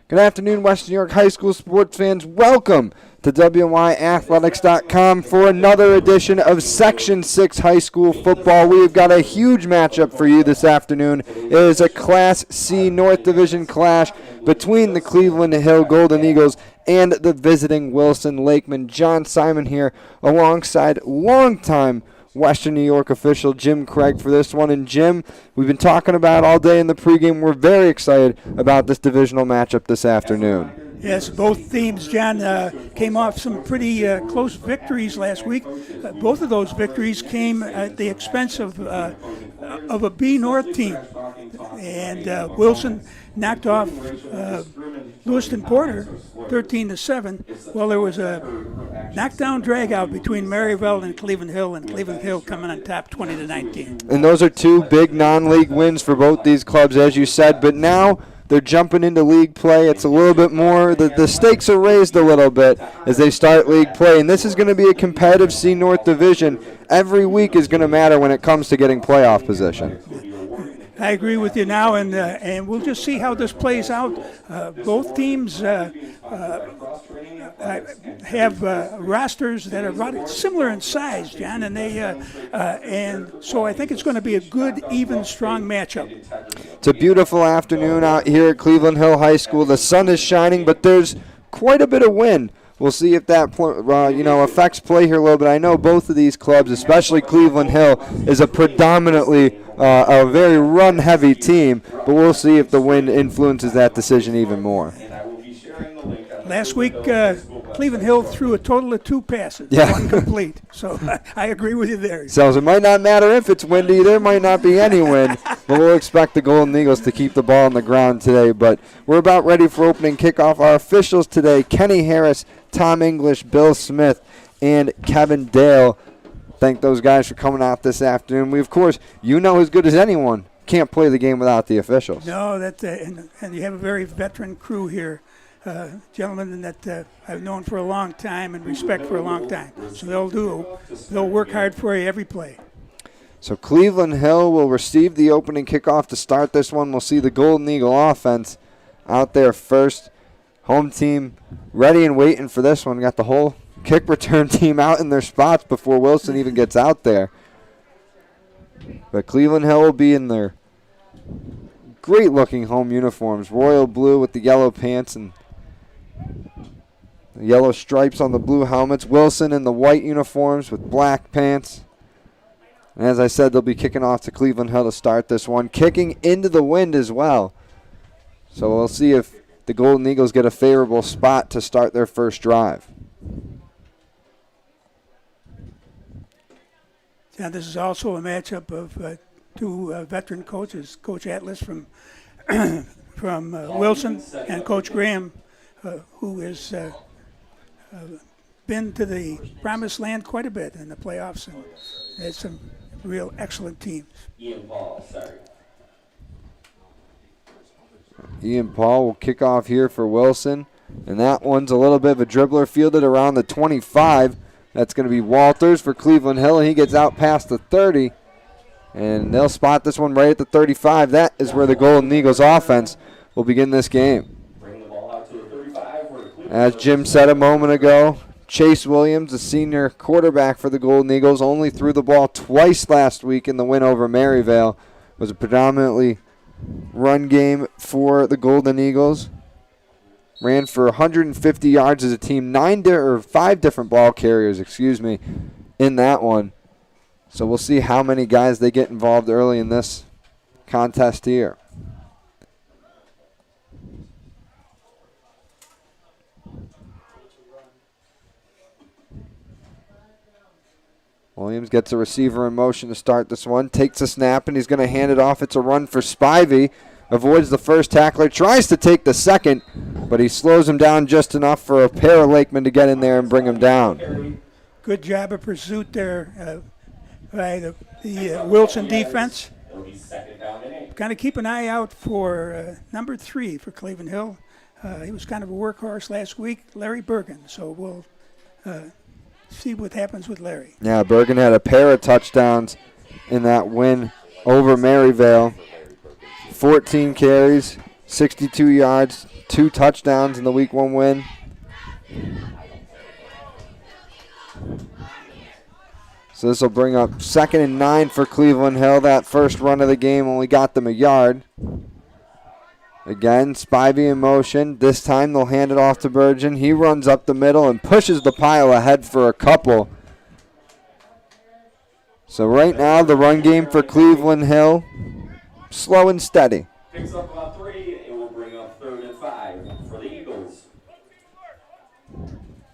Good afternoon, Western New York High School sports fans. Welcome to WNYathletics.com for another edition of Section 6 High School Football. We've got a huge matchup for you this afternoon. It is a Class C North Division clash between the Cleveland Hill Golden Eagles and the visiting Wilson Lakemen. John Simon here alongside longtime Western New York official Jim Craig for this one. And Jim, we've been talking about all day in the pregame. We're very excited about this divisional matchup this afternoon. Yes, both teams, John, came off some pretty close victories last week. Both of those victories came at the expense of a B North team. And Wilson knocked off Lewiston Porter 13-7. Well, there was a knockdown drag-out between Maryville and Cleveland Hill coming on top 20-19. And those are two big non-league wins for both these clubs, as you said. But now they're jumping into league play. It's a little bit more, the stakes are raised a little bit as they start league play. And this is going to be a competitive C North division. Every week is going to matter when it comes to getting playoff position. I agree with you now, and we'll just see how this plays out. Both teams have rosters that are about similar in size, John, and so I think it's going to be a good, even, strong matchup. It's a beautiful afternoon out here at Cleveland Hill High School. The sun is shining, but there's quite a bit of wind. We'll see if that affects play here a little bit. I know both of these clubs, especially Cleveland Hill, is a predominantly a very run-heavy team, but we'll see if the wind influences that decision even more. Last week, Cleveland Hill threw a total of 2 passes, one complete. So I agree with you there. So it might not matter if it's windy. There might not be any wind, but we'll expect the Golden Eagles to keep the ball on the ground today. But we're about ready for opening kickoff. Our officials today, Kenny Harris, Tom English, Bill Smith, and Kevin Dale. Thank those guys for coming out this afternoon. We, of course, as good as anyone, can't play the game without the officials. No, and you have a very veteran crew here. Gentlemen that I've known for a long time and respect for a long time. So they'll work hard for you every play. So Cleveland Hill will receive the opening kickoff to start this one. We'll see the Golden Eagle offense out there first. Home team ready and waiting for this one. Got the whole kick return team out in their spots before Wilson even gets out there. But Cleveland Hill will be in their great-looking home uniforms, royal blue with the yellow pants and the yellow stripes on the blue helmets. Wilson in the white uniforms with black pants. And as I said, they'll be kicking off to Cleveland Hill to start this one. Kicking into the wind as well. So we'll see if the Golden Eagles get a favorable spot to start their first drive. Yeah, this is also a matchup of two veteran coaches, Coach Atlas from Wilson and Coach Graham, who has been to the promised land quite a bit in the playoffs and has some real excellent teams. Ian Paul will kick off here for Wilson, and that one's a little bit of a dribbler fielded around the 25. That's going to be Walters for Cleveland Hill, and he gets out past the 30. And they'll spot this one right at the 35. That is where the Golden Eagles offense will begin this game. As Jim said a moment ago, Chase Williams, the senior quarterback for the Golden Eagles, only threw the ball twice last week in the win over Maryville. It was a predominantly run game for the Golden Eagles. Ran for 150 yards as a team, 5 different ball carriers, in that one. So we'll see how many guys they get involved early in this contest here. Williams gets a receiver in motion to start this one. Takes a snap, and he's going to hand it off. It's a run for Spivey. Avoids the first tackler. Tries to take the second, but he slows him down just enough for a pair of Lakemen to get in there and bring him down. Good job of pursuit there by the Wilson defense. Kind of keep an eye out for number 3 for Cleveland Hill. He was kind of a workhorse last week, Larry Bergen. So we'll see what happens with Larry. Yeah, Bergen had a pair of touchdowns in that win over Maryville. 14 carries, 62 yards, 2 touchdowns in the Week 1 win. So this will bring up 2nd and 9 for Cleveland Hill. That first run of the game only got them a yard. Again, Spivey in motion. This time they'll hand it off to Bergen. He runs up the middle and pushes the pile ahead for a couple. So right now the run game for Cleveland Hill, slow and steady. Picks up about 3. It will bring up 3rd and 5 for the Eagles.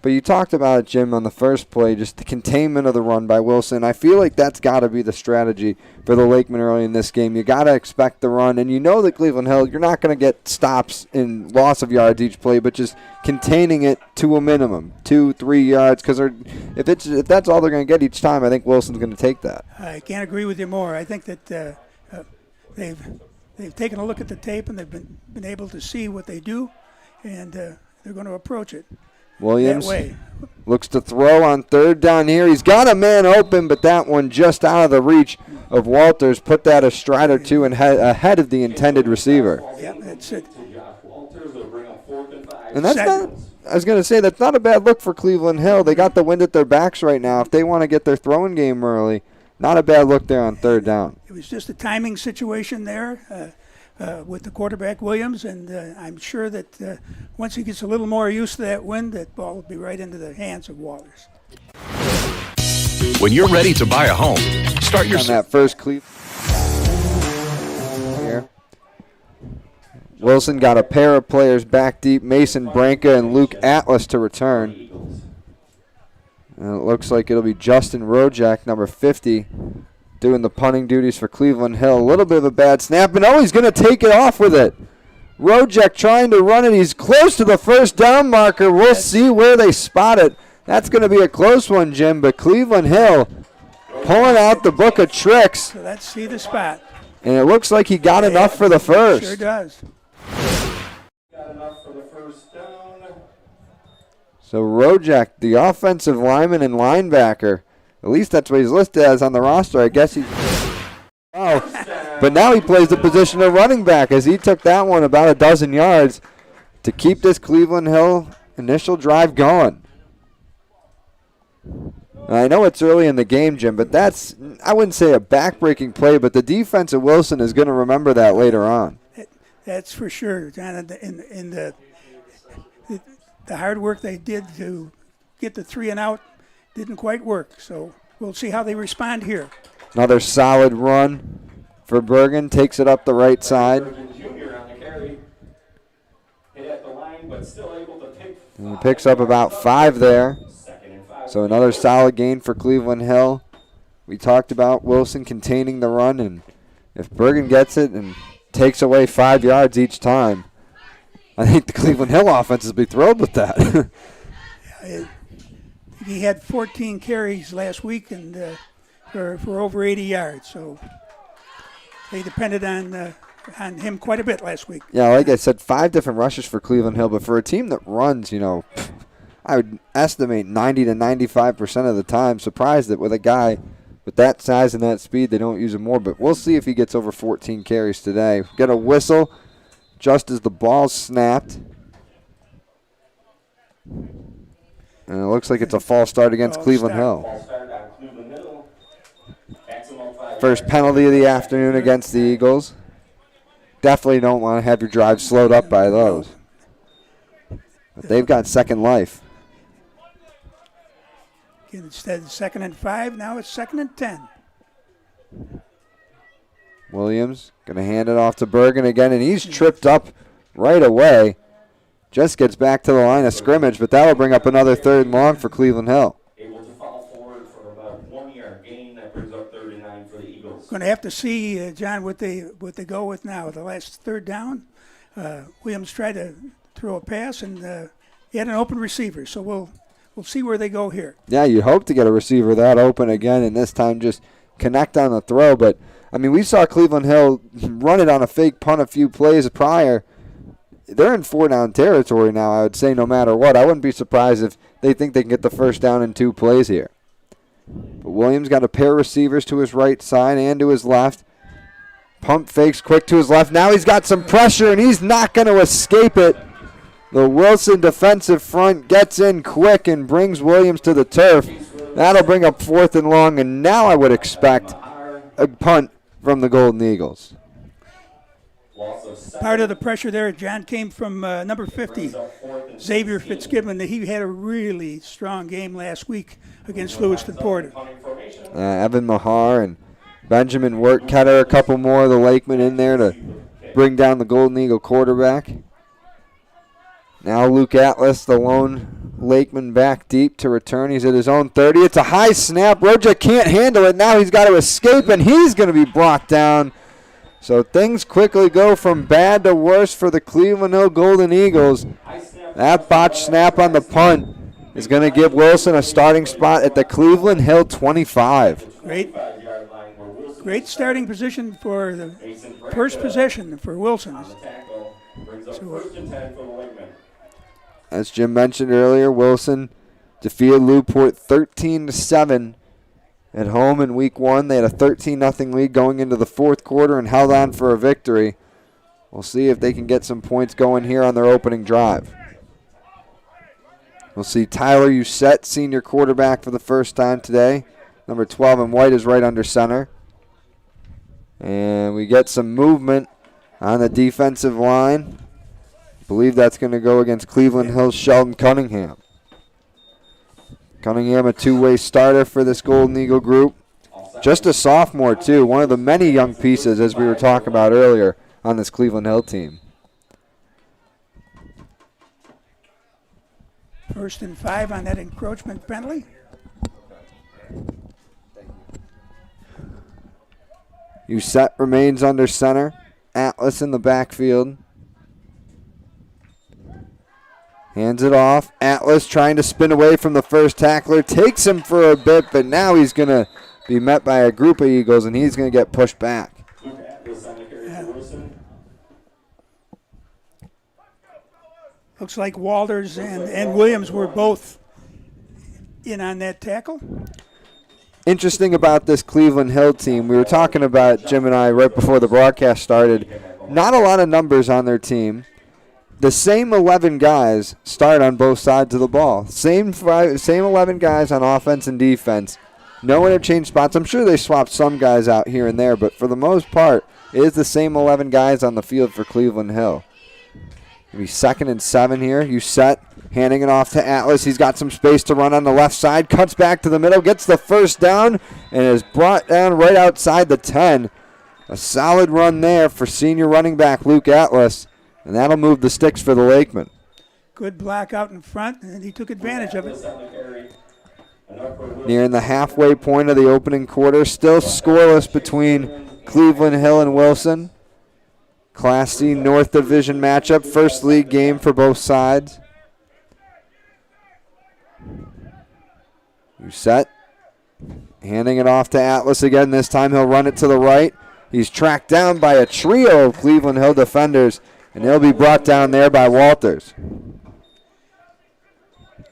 But you talked about it, Jim, on the first play, just the containment of the run by Wilson. I feel like that's got to be the strategy for the Lakemen early in this game. You got to expect the run, and you know that Cleveland Hill, you're not going to get stops and loss of yards each play, but just containing it to a minimum, 2-3 yards, because if that's all they're going to get each time, I think Wilson's going to take that. I can't agree with you more. I think that they've taken a look at the tape and they've been able to see what they do, and they're going to approach it Williams that way. Looks to throw on 3rd down here. He's got a man open, but that one just out of the reach of Walters. Put that a stride or two and ahead of the intended receiver. Yeah, that's it. And that's not, I was going to say, that's not a bad look for Cleveland Hill. They got the wind at their backs right now. If they want to get their throwing game early, not a bad look there on 3rd down. It was just a timing situation there with the quarterback Williams, and I'm sure that once he gets a little more used to that wind, that ball will be right into the hands of Walters. When you're ready to buy a home, start your On that first Cleveland here. Wilson got a pair of players back deep, Mason Branca and Luke Atlas to return. And it looks like it'll be Justin Rojak, number 50, doing the punting duties for Cleveland Hill. A little bit of a bad snap, and he's going to take it off with it. Rojak trying to run it. He's close to the 1st down marker. We'll see where they spot it. That's going to be a close one, Jim, but Cleveland Hill pulling out the book of tricks. So let's see the spot. And it looks like he got enough for the first. Sure does. Got enough for the 1st down. So Rojak, the offensive lineman and linebacker, at least that's what he's listed as on the roster. I guess he's. Oh, but now he plays the position of running back as he took that one about a dozen yards to keep this Cleveland Hill initial drive going. And I know it's early in the game, Jim, but that's, I wouldn't say a back-breaking play, but the defense of Wilson is going to remember that later on. That's for sure, John. In the hard work they did to get the 3 and out didn't quite work. So we'll see how they respond here. Another solid run for Bergen. Takes it up the right side. Bergen Jr. on the carry. Hit at the line, but still able to pick. And he picks up about 5 there. 2nd and 5. So another solid gain for Cleveland Hill. We talked about Wilson containing the run, and if Bergen gets it and takes away 5 yards each time, I think the Cleveland Hill offense will be thrilled with that. He had 14 carries last week and for over 80 yards. So they depended on him quite a bit last week. Yeah, like I said, 5 different rushes for Cleveland Hill, but for a team that runs, I would estimate 90 to 95% of the time. Surprised that with a guy with that size and that speed, they don't use him more. But we'll see if he gets over 14 carries today. Get a whistle just as the ball's snapped. And it looks like it's a false start against Cleveland Hill. Ball start on Cleveland Hill. Maximum 5 First penalty of the afternoon against the Eagles. Definitely don't want to have your drive slowed up by those. But they've got second life. Instead of 2nd and 5, now it's 2nd and 10. Williams going to hand it off to Bergen again, and he's tripped up right away. Just gets back to the line of scrimmage, but that will bring up another 3rd and long for Cleveland Hill. Able to fall forward for about 1 yard gain. That brings up 3rd and 9 for the Eagles. Going to have to see, John, what they go with now. The last 3rd down, Williams tried to throw a pass, and he had an open receiver. So we'll see where they go here. Yeah, you hope to get a receiver that open again, and this time just connect on the throw. But, I mean, we saw Cleveland Hill run it on a fake punt a few plays prior. They're in 4-down territory now, I would say, no matter what. I wouldn't be surprised if they think they can get the 1st down in 2 plays here. But Williams got a pair of receivers to his right side and to his left. Pump fakes quick to his left. Now he's got some pressure, and he's not going to escape it. The Wilson defensive front gets in quick and brings Williams to the turf. That'll bring up 4th and long, and now I would expect a punt from the Golden Eagles. Part of the pressure there, John, came from number 50, Xavier Fitzgibbon. He had a really strong game last week against Lewiston Porter. Evan Mahar and Benjamin Wertketter, a couple more of the Lakemen in there to bring down the Golden Eagle quarterback. Now Luke Atlas, the lone Lakeman, back deep to return. He's at his own 30. It's a high snap. Roja can't handle it. Now he's got to escape, and he's going to be brought down. So things quickly go from bad to worse for the Cleveland Hill Golden Eagles. That botched snap on the punt is going to give Wilson a starting spot at the Cleveland Hill 25. Great starting position for the first possession for Wilson. As Jim mentioned earlier, Wilson defeated Lew-Port 13-7 at home in week 1. They had a 13-0 lead going into the 4th quarter and held on for a victory. We'll see if they can get some points going here on their opening drive. We'll see Tyler Usette, senior quarterback, for the first time today. Number 12 in white is right under center. And we get some movement on the defensive line. I believe that's going to go against Cleveland Hill's Sheldon Cunningham. Cunningham, a two-way starter for this Golden Eagle group. Just a sophomore, too. One of the many young pieces, as we were talking about earlier, on this Cleveland Hill team. 1st and 5 on that encroachment penalty. Usette remains under center. Atlas in the backfield. Hands it off. Atlas trying to spin away from the first tackler. Takes him for a bit, but now he's going to be met by a group of Eagles, and he's going to get pushed back. Looks like Walters and Williams were both in on that tackle. Interesting about this Cleveland Hill team, we were talking about, Jim and I, right before the broadcast started, not a lot of numbers on their team. The same 11 guys start on both sides of the ball. Same 11 guys on offense and defense. No interchange spots. I'm sure they swapped some guys out here and there, but for the most part, it is the same 11 guys on the field for Cleveland Hill. Maybe 2nd and 7 here. Usette handing it off to Atlas. He's got some space to run on the left side. Cuts back to the middle. Gets the first down and is brought down right outside the 10. A solid run there for senior running back Luke Atlas. And that'll move the sticks for the Lakemen. Good block out in front, and he took advantage of it. Nearing the halfway point of the opening quarter. Still scoreless between Cleveland Hill and Wilson. Class C North Division matchup, first league game for both sides. Usette handing it off to Atlas again. This time he'll run it to the right. He's tracked down by a trio of Cleveland Hill defenders, and he'll be brought down there by Walters.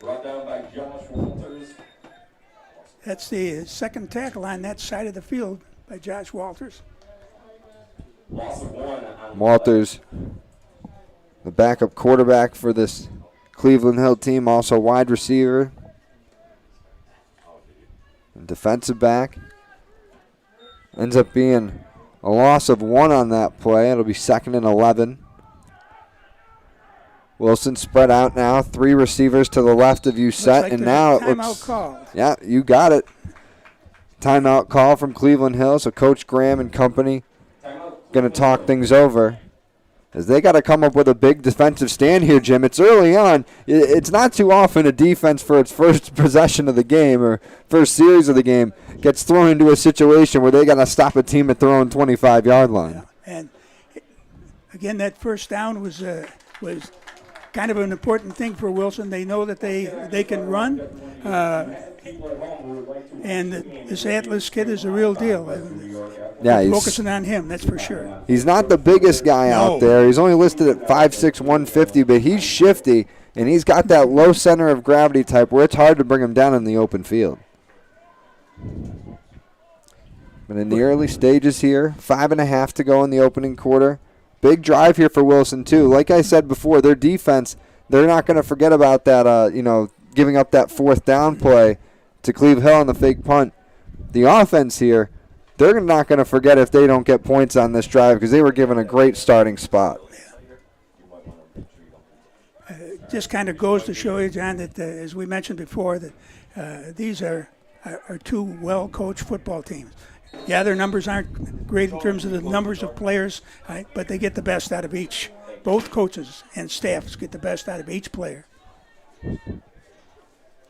Brought down by Josh Walters. That's the second tackle on that side of the field by Josh Walters. Loss of 1 on Walters, the backup quarterback for this Cleveland Hill team, also wide receiver and defensive back. Ends up being a loss of 1 on that play. It'll be 2nd and 11. Wilson spread out now, 3 receivers to the left of Usette, Like and now it looks. timeout call. Yeah, you got it. Timeout call from Cleveland Hill. So Coach Graham and company going to talk things over, as they got to come up with a big defensive stand here, Jim. It's early on. It's not too often a defense for its first possession of the game or first series of the game gets thrown into a situation where they got to stop a team at their own 25-yard line. Yeah. And again, that first down was kind of an important thing for Wilson. They know that they can run, and this Atlas kid is a real deal. Yeah, he's Focusing on him, that's for sure. He's not the biggest guy No. out there. He's only listed at 5'6", 150, but he's shifty, and he's got that low center of gravity type where it's hard to bring him down in the open field. But in the early stages here, 5.5 to go in the opening quarter. Big drive here for Wilson, too. Like I said before, their defense, they're not going to forget about that, giving up that 4th down play to Cleve Hill on the fake punt. The offense here, they're not going to forget if they don't get points on this drive because they were given a great starting spot. Just kind of goes to show you, John, that as we mentioned before, that these are two well-coached football teams. Yeah, their numbers aren't great in terms of the numbers of players, right, but they get the best out of each. Both coaches and staffs get the best out of each player.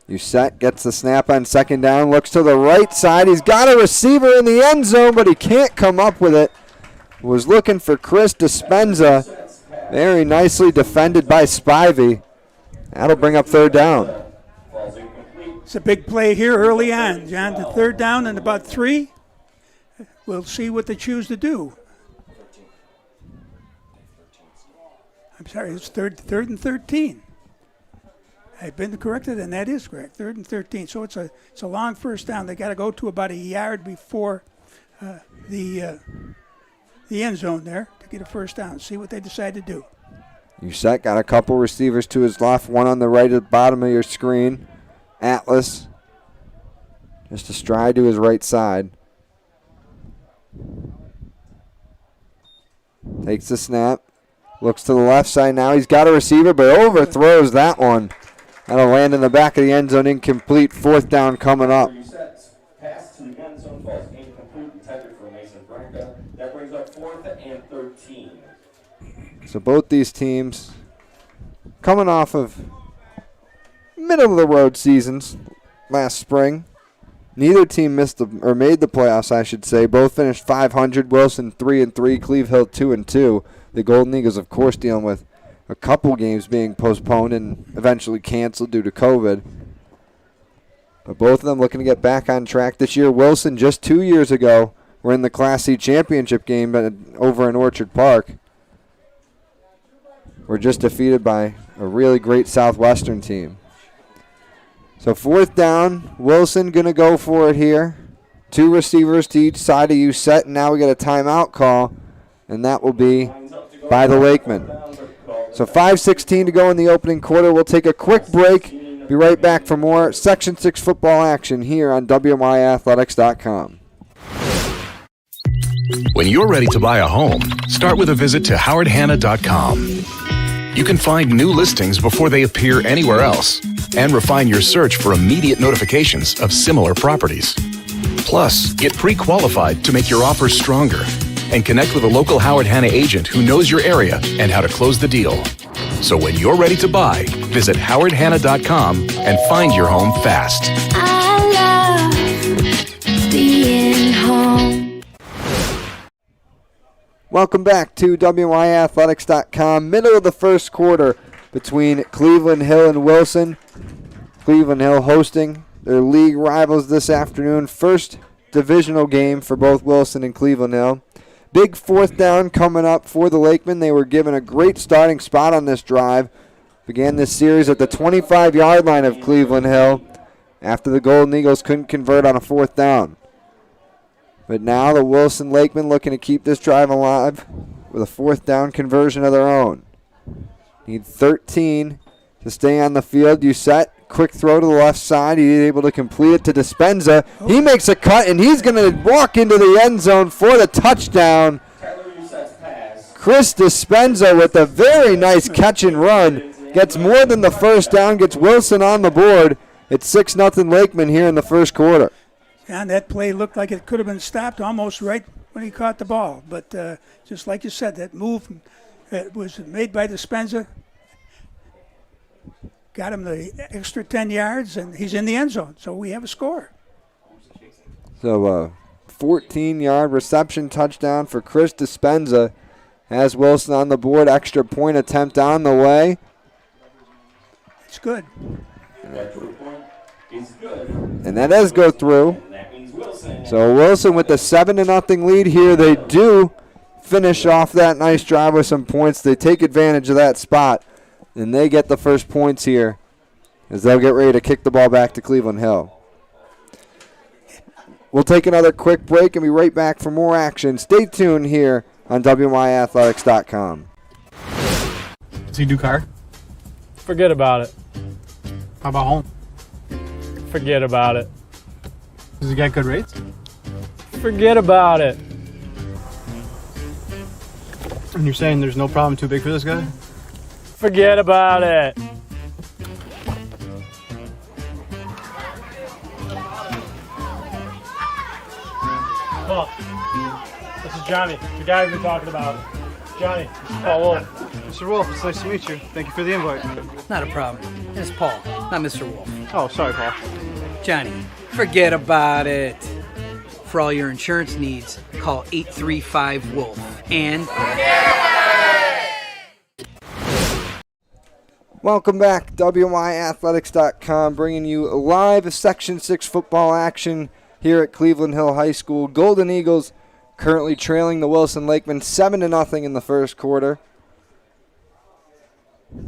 Uset gets the snap on 2nd down, looks to the right side. He's got a receiver in the end zone, but he can't come up with it. Was looking for Chris Dispenza. Very nicely defended by Spivey. That'll bring up 3rd down. It's a big play here early on, John. The 3rd down and about 3. We'll see what they choose to do. I'm sorry, it's third and 13. I've been corrected, and that is correct. 3rd and 13. So it's a long 1st down. They got to go to about a yard before the end zone there to get a 1st down. See what they decide to do. Uset got a couple receivers to his left, one on the right at the bottom of your screen. Atlas just a stride to his right side. Takes the snap. Looks to the left side now. He's got a receiver, but overthrows that one. That'll land in the back of the end zone, incomplete. 4th down coming up. Pass to the end zone falls incomplete, intended for Mason Branca. That brings up 4th and 13. So both these teams coming off of middle-of-the-road seasons last spring. Neither team made the playoffs, I should say. Both finished 500. Wilson 3-3, Cleve Hill 2-2. The Golden Eagles, of course, dealing with a couple games being postponed and eventually canceled due to COVID. But both of them looking to get back on track this year. Wilson, just 2 years ago, were in the Class C championship game over in Orchard Park. Were just defeated by a really great Southwestern team. So 4th down, Wilson going to go for it here. 2 receivers to each side of Uset, and now we get a timeout call, and that will be by the Lakemen. So 5:16 to go in the opening quarter. We'll take a quick break. Be right back for more Section 6 football action here on WMYAthletics.com. When you're ready to buy a home, start with a visit to howardhanna.com. You can find new listings before they appear anywhere else and refine your search for immediate notifications of similar properties. Plus, get pre-qualified to make your offers stronger and connect with a local Howard Hanna agent who knows your area and how to close the deal. So when you're ready to buy, visit howardhanna.com and find your home fast. I love being home. Welcome back to WYAthletics.com. Middle of the 1st quarter between Cleveland Hill and Wilson. Cleveland Hill hosting their league rivals this afternoon. First divisional game for both Wilson and Cleveland Hill. Big 4th down coming up for the Lakemen. They were given a great starting spot on this drive. Began this series at the 25-yard line of Cleveland Hill after the Golden Eagles couldn't convert on a 4th down. But now the Wilson Lakemen looking to keep this drive alive with a 4th down conversion of their own. Need 13 to stay on the field. Uset, quick throw to the left side. He's able to complete it to Dispenza. He makes a cut, and he's going to walk into the end zone for the touchdown. Chris Dispenza with a very nice catch and run. Gets more than the 1st down, gets Wilson on the board. It's 6-0 Lakemen here in the 1st quarter. And that play looked like it could have been stopped almost right when he caught the ball. But just like you said, that move was made by Dispenza. Got him the extra 10 yards, and he's in the end zone. So we have a score. So 14-yard reception touchdown for Chris Dispenza. Has Wilson on the board. Extra point attempt on the way. It's good. And that does go through. So Wilson with the 7-0 lead here. They do finish off that nice drive with some points. They take advantage of that spot, and they get the first points here as they'll get ready to kick the ball back to Cleveland Hill. We'll take another quick break and be right back for more action. Stay tuned here on WYAthletics.com. See Ducar? Forget about it. How about home? Forget about it. Does he get good rates? Forget about it. And you're saying there's no problem too big for this guy? Forget about it. Paul, this is Johnny, the guy we've been talking about. Johnny, this is Paul Wolf. Mr. Wolf, it's nice to meet you. Thank you for the invite. Not a problem. It's Paul, not Mr. Wolf. Oh, sorry, Paul. Johnny, forget about it. For all your insurance needs, call 835-WOLF. And Welcome back, WYAthletics.com, bringing you live Section 6 football action here at Cleveland Hill High School. Golden Eagles currently trailing the Wilson Lakemen 7-0 in the first quarter.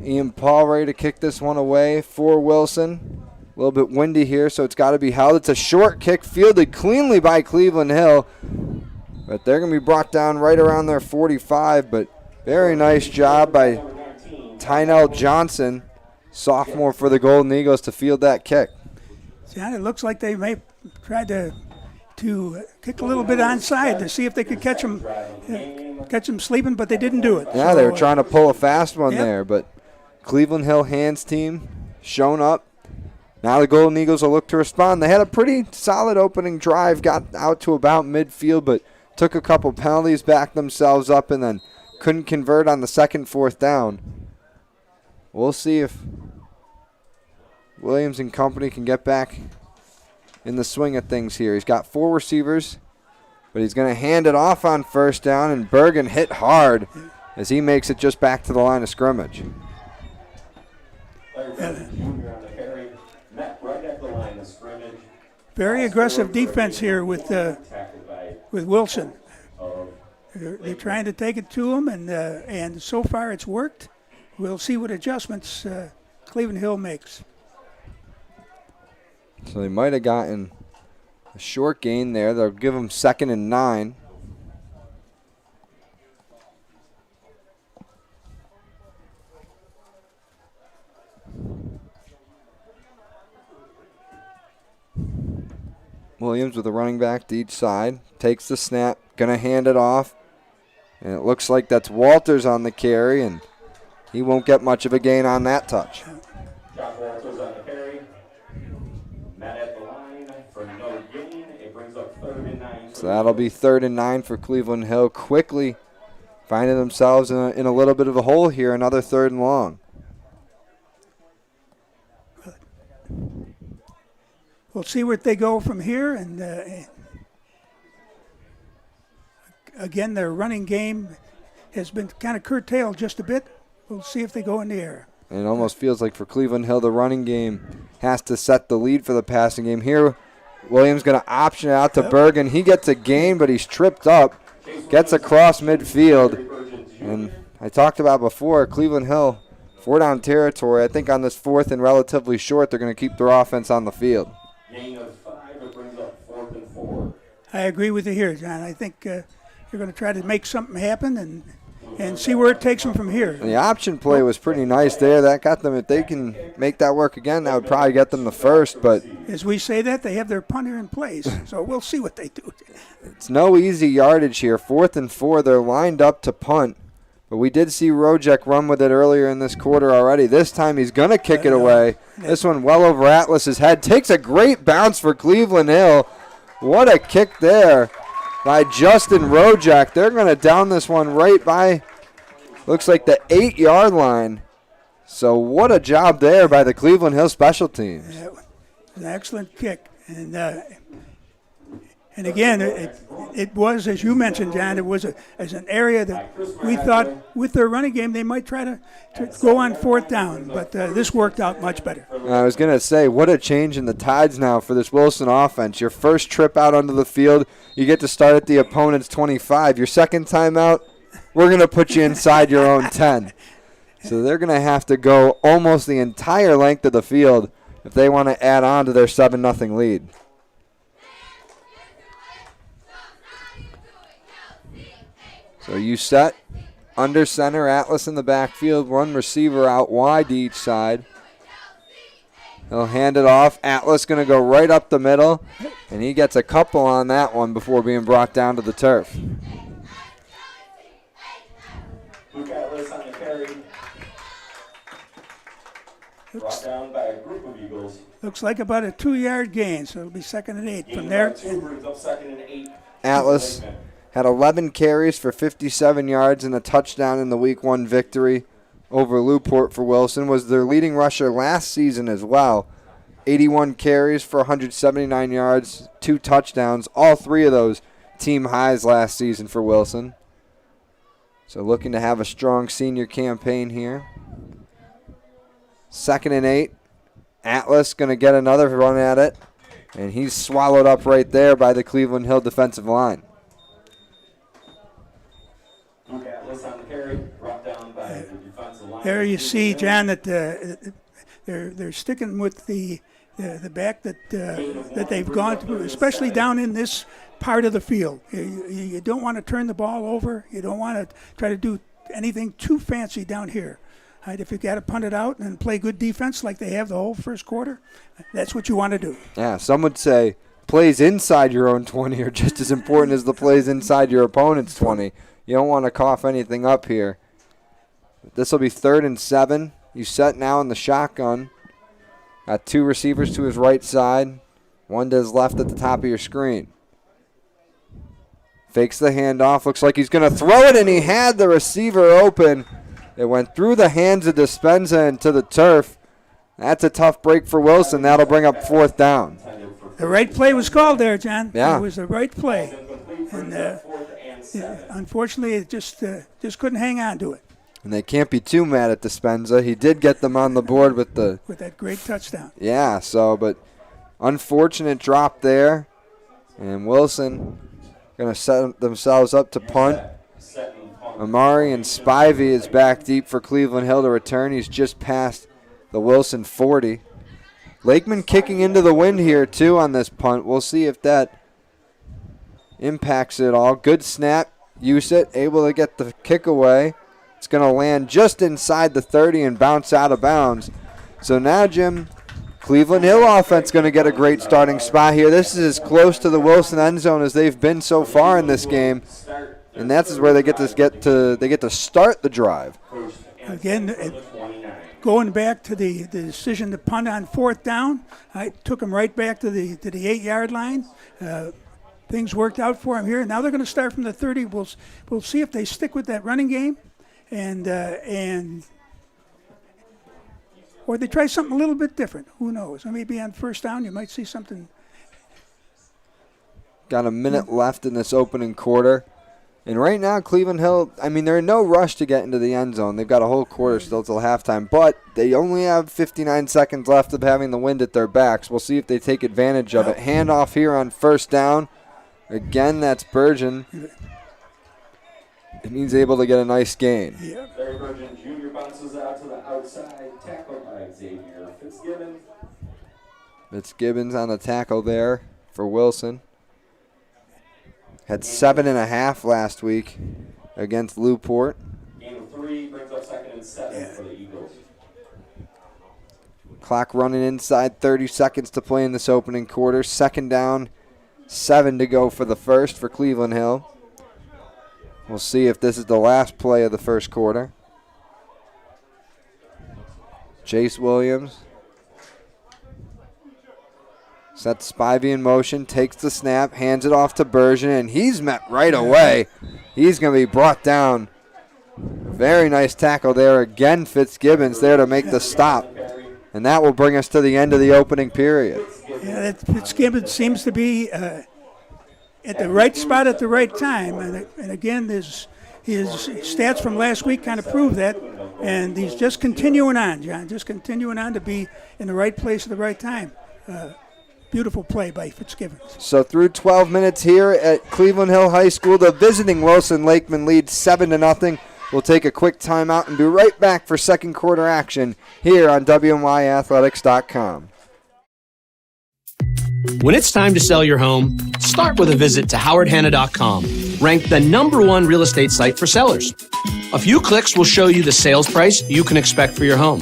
Ian Paul ready to kick this one away for Wilson. A little bit windy here, so it's got to be held. It's a short kick fielded cleanly by Cleveland Hill, but they're going to be brought down right around their 45, but very nice job by Tynell Johnson, sophomore for the Golden Eagles, to field that kick. John, it looks like they may try to kick a little bit onside to see if they could catch them sleeping, but they didn't do it. Yeah, so, they were trying to pull a fast one yep. there, but Cleveland Hill hands team shown up. Now the Golden Eagles will look to respond. They had a pretty solid opening drive, got out to about midfield, but took a couple penalties, backed themselves up, and then couldn't convert on the second, fourth down. We'll see if Williams and company can get back in the swing of things here. He's got 4 receivers, but he's going to hand it off on first down, and Bergen hit hard as he makes it just back to the line of scrimmage. Very aggressive defense here with Wilson. They're trying to take it to him, and so far it's worked. We'll see what adjustments Cleveland Hill makes. So they might have gotten a short gain there. They'll give them 2nd and 9. Williams with a running back to each side. Takes the snap. Going to hand it off. And it looks like that's Walters on the carry, and he won't get much of a gain on that touch. Josh Walters on the carry. Matt at the line for no gain. It brings up 3rd and 9. So that'll be 3rd and 9 for Cleveland Hill. Quickly finding themselves in a little bit of a hole here. Another 3rd and long. We'll see where they go from here, and again, their running game has been kind of curtailed just a bit. We'll see if they go in the air. And it almost feels like for Cleveland Hill, the running game has to set the lead for the passing game. Here, Williams going to option it out to Bergen. He gets a gain, but he's tripped up. Gets across midfield. And I talked about before, Cleveland Hill, 4-down territory. I think on this 4th and relatively short, they're going to keep their offense on the field. Gain of 5. It brings up 4th and 4. I agree with you here, John. I think you're going to try to make something happen and see where it takes them from here. And the option play was pretty nice there. That got them, if they can make that work again, that would probably get them the first. But as we say that, they have their punter in place, so we'll see what they do. it's no easy yardage here. 4th and 4, they're lined up to punt. But we did see Rojek run with it earlier in this quarter already. This time he's going to kick it away. This one well over Atlas's head. Takes a great bounce for Cleveland Hill. What a kick there by Justin Rojek. They're going to down this one right by, looks like the 8-yard line. So what a job there by the Cleveland Hill special teams. Yeah, an excellent kick. And again, it was, as you mentioned, John, it was as an area that we thought with their running game they might try to go on 4th down, but this worked out much better. I was going to say, what a change in the tides now for this Wilson offense. Your first trip out onto the field, you get to start at the opponent's 25. Your second time out, we're going to put you inside your own 10. So they're going to have to go almost the entire length of the field if they want to add on to their 7-0 lead. So you set under center, Atlas in the backfield, one receiver out wide to each side. He'll hand it off. Atlas going to go right up the middle, and he gets a couple on that one before being brought down to the turf. Luke Atlas on the carry. Brought down by a group of Eagles. Looks like about a 2-yard gain, so it'll be 2nd and 8 from there. Two brings up 2nd and 8. Atlas had 11 carries for 57 yards and a touchdown in the Week 1 victory over Newport for Wilson. Was their leading rusher last season as well. 81 carries for 179 yards, 2 touchdowns. All 3 of those team highs last season for Wilson. So looking to have a strong senior campaign here. 2nd and 8. Atlas going to get another run at it. And he's swallowed up right there by the Cleveland Hill defensive line. Luke Atlas on the carry. Brought down by the defensive line. There you see, John, that they're sticking with the back that they've gone through, especially down in this part of the field. You don't want to turn the ball over. You don't want to try to do anything too fancy down here. Right, if you got to punt it out and play good defense like they have the whole first quarter, that's what you want to do. Yeah, some would say plays inside your own 20 are just as important as the plays inside your opponent's 20. You don't want to cough anything up here. This will be 3rd and 7. You set now in the shotgun. Got 2 receivers to his right side. One to his left at the top of your screen. Fakes the handoff. Looks like he's going to throw it, and he had the receiver open. It went through the hands of Dispenza into the turf. That's a tough break for Wilson. That'll bring up 4th down. The right play was called there, John. Yeah. It was the right play. And unfortunately, it just couldn't hang on to it. And they can't be too mad at Dispenza. He did get them on the board with that great touchdown. Yeah, but unfortunate drop there. And Wilson going to set themselves up to punt. Amari and Spivey is back deep for Cleveland Hill to return. He's just past the Wilson 40. Lakeman kicking into the wind here, too, on this punt. We'll see if that impacts it all. Good snap. Usit able to get the kick away. It's going to land just inside the 30 and bounce out of bounds. So now, Jim, Cleveland Hill offense going to get a great starting spot here. This is as close to the Wilson end zone as they've been so far in this game. And that's where they get to start the drive. Again, going back to the decision to punt on 4th down, I took them right back to the 8-yard line. Things worked out for them here. Now they're going to start from the 30. We'll see if they stick with that running game, or they try something a little bit different. Who knows? Maybe on 1st down you might see something. Got a minute left in this opening quarter. And right now, Cleveland Hill, they're in no rush to get into the end zone. They've got a whole quarter still till halftime. But they only have 59 seconds left of having the wind at their backs. We'll see if they take advantage of it. Handoff here on 1st down. Again, that's Burgeon. And he's able to get a nice gain. Larry Burgeon Jr. bounces out to the outside, tackled by Xavier Fitzgibbons. Fitzgibbons on the tackle there for Wilson. Had 7.5 last week against Newport. Gain of 3 brings up 2nd and 7 for the Eagles. Clock running inside, 30 seconds to play in this opening quarter. 2nd down, 7 to go for the first for Cleveland Hill. We'll see if this is the last play of the first quarter. Chase Williams sets Spivey in motion, takes the snap, hands it off to Burgeon, and he's met right away. He's going to be brought down. Very nice tackle there. Again, Fitzgibbons there to make the stop. And that will bring us to the end of the opening period. Yeah, Fitzgibbons seems to be at the right spot at the right time. And again, his stats from last week kind of prove that. And he's just continuing on, John, just continuing on to be in the right place at the right time. Beautiful play by Fitzgibbons. So through 12 minutes here at Cleveland Hill High School, the visiting Wilson Lakeman leads 7-0. We'll take a quick timeout and be right back for second quarter action here on WMYathletics.com. When it's time to sell your home, start with a visit to howardhanna.com, ranked the #1 real estate site for sellers. A few clicks will show you the sales price you can expect for your home.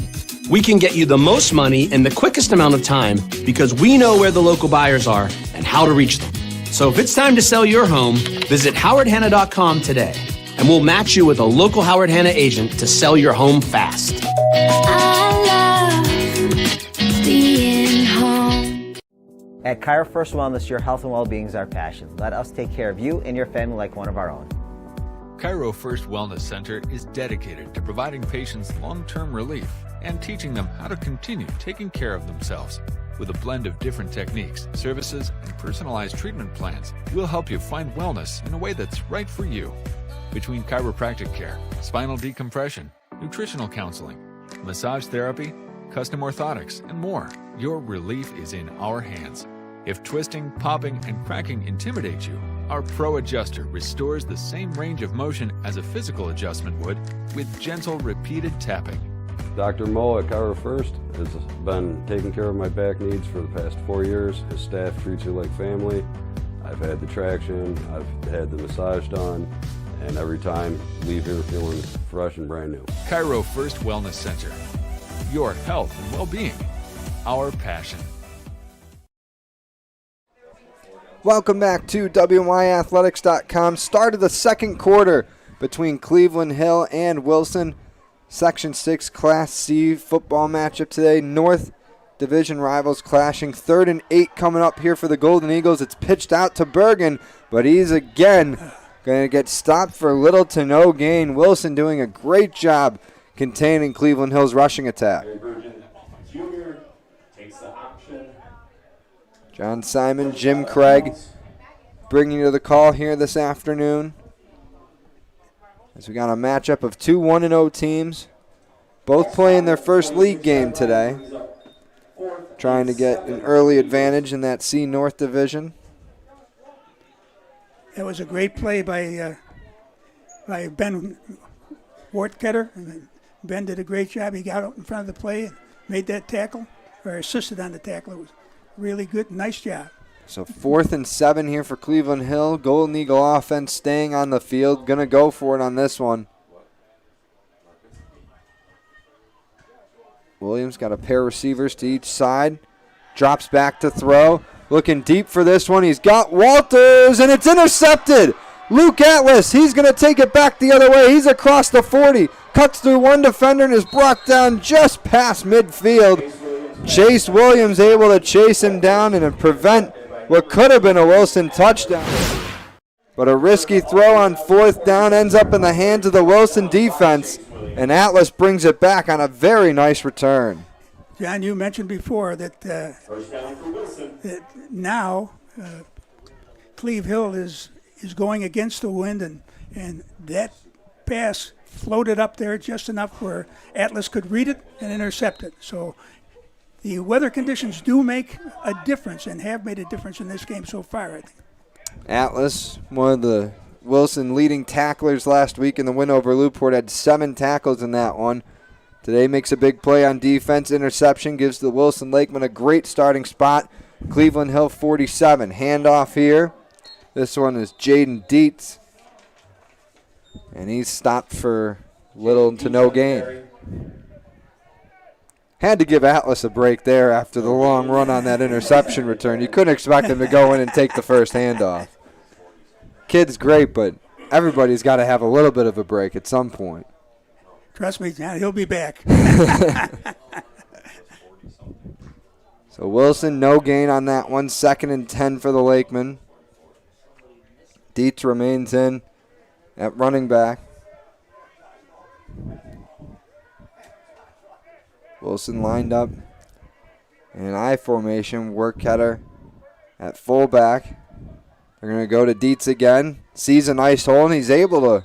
We can get you the most money in the quickest amount of time because we know where the local buyers are and how to reach them. So if it's time to sell your home, visit howardhanna.com today, and we'll match you with a local Howard Hanna agent to sell your home fast. I love being home. At Cairo First Wellness, your health and well-being is our passion. Let us take care of you and your family like one of our own. Cairo First Wellness Center is dedicated to providing patients long-term relief and teaching them how to continue taking care of themselves. With a blend of different techniques, services, and personalized treatment plans, we'll help you find wellness in a way that's right for you. Between chiropractic care, spinal decompression, nutritional counseling, massage therapy, custom orthotics, and more, your relief is in our hands. If twisting, popping, and cracking intimidate you, our Pro Adjuster restores the same range of motion as a physical adjustment would with gentle, repeated tapping. Dr. Mo at Cairo First has been taking care of my back needs for the past 4 years. His staff treats you like family. I've had the traction, I've had the massage done, and every time leave here feeling fresh and brand new. Cairo First Wellness Center. Your health and well-being. Our passion. Welcome back to WNYathletics.com. Start of the second quarter between Cleveland Hill and Wilson. Section 6 Class C football matchup today. North Division rivals clashing. 3rd and 8 coming up here for the Golden Eagles. It's pitched out to Bergen, but he's again going to get stopped for little to no gain. Wilson doing a great job containing Cleveland Hill's rushing attack. Jr. takes the option. John Simon, Jim Craig bringing you the call here this afternoon. As we got a matchup of two 1-0 teams, both playing their first league game today, trying to get an early advantage in that C North Division. That was a great play by Ben Wortketter. Ben did a great job. He got out in front of the play and made that tackle, or assisted on the tackle. It was really good. Nice job. So 4th and 7 here for Cleveland Hill. Golden Eagle offense staying on the field. Going to go for it on this one. Williams got a pair of receivers to each side. Drops back to throw. Looking deep for this one. He's got Walters, and it's intercepted. Luke Atlas, he's going to take it back the other way. He's across the 40. Cuts through one defender and is brought down just past midfield. Chase Williams able to chase him down and prevent what could have been a Wilson touchdown. But a risky throw on 4th down ends up in the hands of the Wilson defense, and Atlas brings it back on a very nice return. John, you mentioned before that, that now Cleve Hill is going against the wind, and that pass floated up there just enough where Atlas could read it and intercept it. So the weather conditions do make a difference and have made a difference in this game so far, I think. Atlas, one of the Wilson leading tacklers last week in the win over Newport, had 7 tackles in that one. Today makes a big play on defense. Interception gives the Wilson Lakemen a great starting spot. Cleveland Hill 47. Handoff here. This one is Jaden Dietz. And he's stopped for little to no gain. Had to give Atlas a break there after the long run on that interception return. You couldn't expect him to go in and take the first handoff. Kid's great, but everybody's got to have a little bit of a break at some point. Trust me, John, he'll be back. So Wilson, no gain on that one. 2nd and 10 for the Lakemen. Dietz remains in at running back. Wilson lined up in an I formation. Workheader at fullback. They're going to go to Dietz again. Sees a nice hole, and he's able to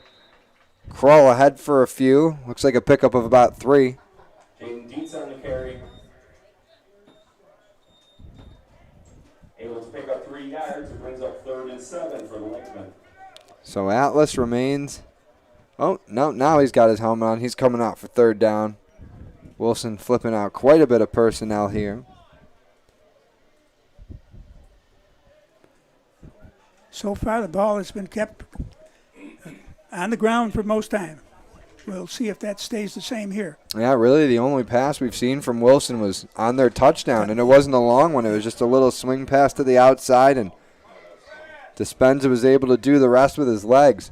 crawl ahead for a few. Looks like a pickup of about 3. Jaden Dietz on the carry. Able to pick up 3 yards. It brings up 3rd and 7 for the Lakemen. So Atlas remains. Oh, no, now he's got his helmet on. He's coming out for 3rd down. Wilson flipping out quite a bit of personnel here. So far, the ball has been kept on the ground for most time. We'll see if that stays the same here. Yeah, really the only pass we've seen from Wilson was on their touchdown, and it wasn't a long one. It was just a little swing pass to the outside, and Dispenza was able to do the rest with his legs.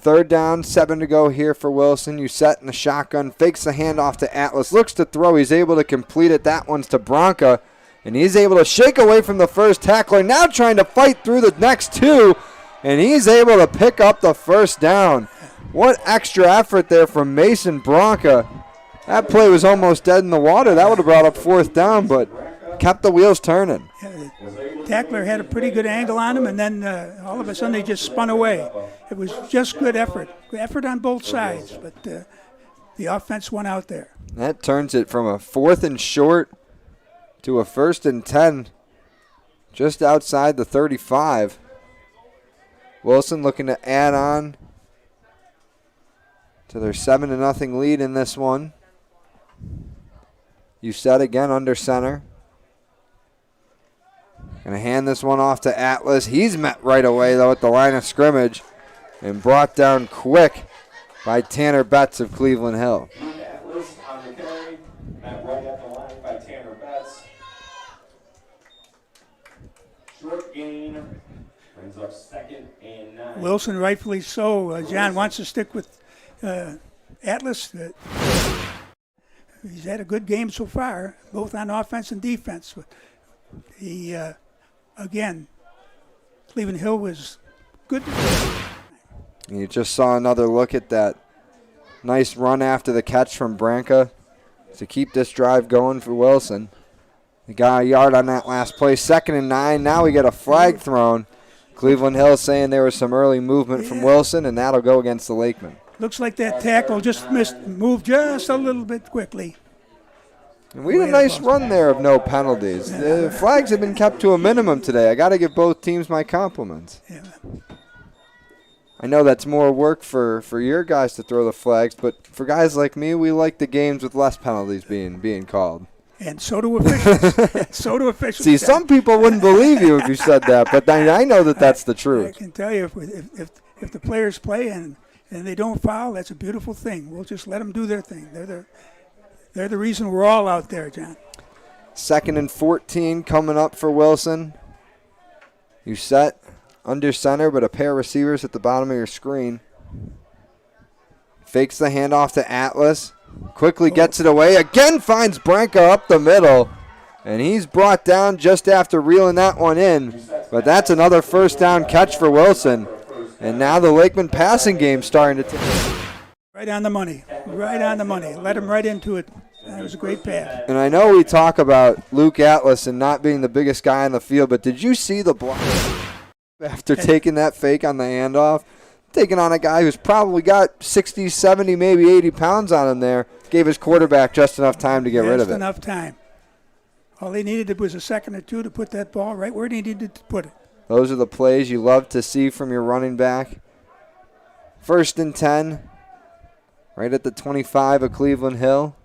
3rd down, 7 to go here for Wilson. You set in the shotgun, fakes the handoff to Atlas, looks to throw. He's able to complete it. That one's to Bronca, and he's able to shake away from the first tackler. Now trying to fight through the next two, and he's able to pick up the first down. What extra effort there from Mason Bronca. That play was almost dead in the water. That would have brought up 4th down, but kept the wheels turning. The tackler had a pretty good angle on him, and then all of a sudden they just spun away. It was just good effort. Good effort on both sides, but the offense won out there. That turns it from a 4th and short to a 1st and 10 just outside the 35. Wilson looking to add on to their 7-0 lead in this one. You set again under center. Going to hand this one off to Atlas. He's met right away, though, at the line of scrimmage and brought down quick by Tanner Betts of Cleveland Hill. Atlas on the carry. Met right at the line by Tanner Betts. Short gain. Brings up 2nd and 9. Wilson, rightfully so. John wants to stick with Atlas. He's had a good game so far, both on offense and defense. But he, again, Cleveland Hill was good. You just saw another look at that nice run after the catch from Branca to keep this drive going for Wilson. He got a yard on that last play. 2nd and 9. Now we get a flag thrown. Cleveland Hill saying there was some early movement from Wilson, and that'll go against the Lakemen. Looks like that tackle just moved just a little bit quickly. And we had a nice run there of no penalties. The flags have been kept to a minimum today. I got to give both teams my compliments. Yeah. I know that's more work for your guys to throw the flags, but for guys like me, we like the games with less penalties being called. And so do officials. So do officials. See, some people wouldn't believe you if you said that, but I know that that's the I truth. can tell you, if the players play and they don't foul, that's a beautiful thing. We'll just let them do their thing. They're the reason we're all out there, John. 2nd and 14 coming up for Wilson. You set under center, but a pair of receivers at the bottom of your screen. Fakes the handoff to Atlas. Quickly gets it away. Again finds Branca up the middle. And he's brought down just after reeling that one in. But that's another 1st down catch for Wilson. And now the Lakeman passing game starting to take. Right on the money. Right on the money. Let him right into it. That was a great pass. And I know we talk about Luke Atlas and not being the biggest guy on the field, but did you see the block after taking that fake on the handoff? Taking on a guy who's probably got 60, 70, maybe 80 pounds on him there. Gave his quarterback just enough time to get rid of it. Just enough time. All he needed was a second or two to put that ball right where he needed to put it. Those are the plays you love to see from your running back. 1st and 10. Right at the 25 of Cleveland Hill.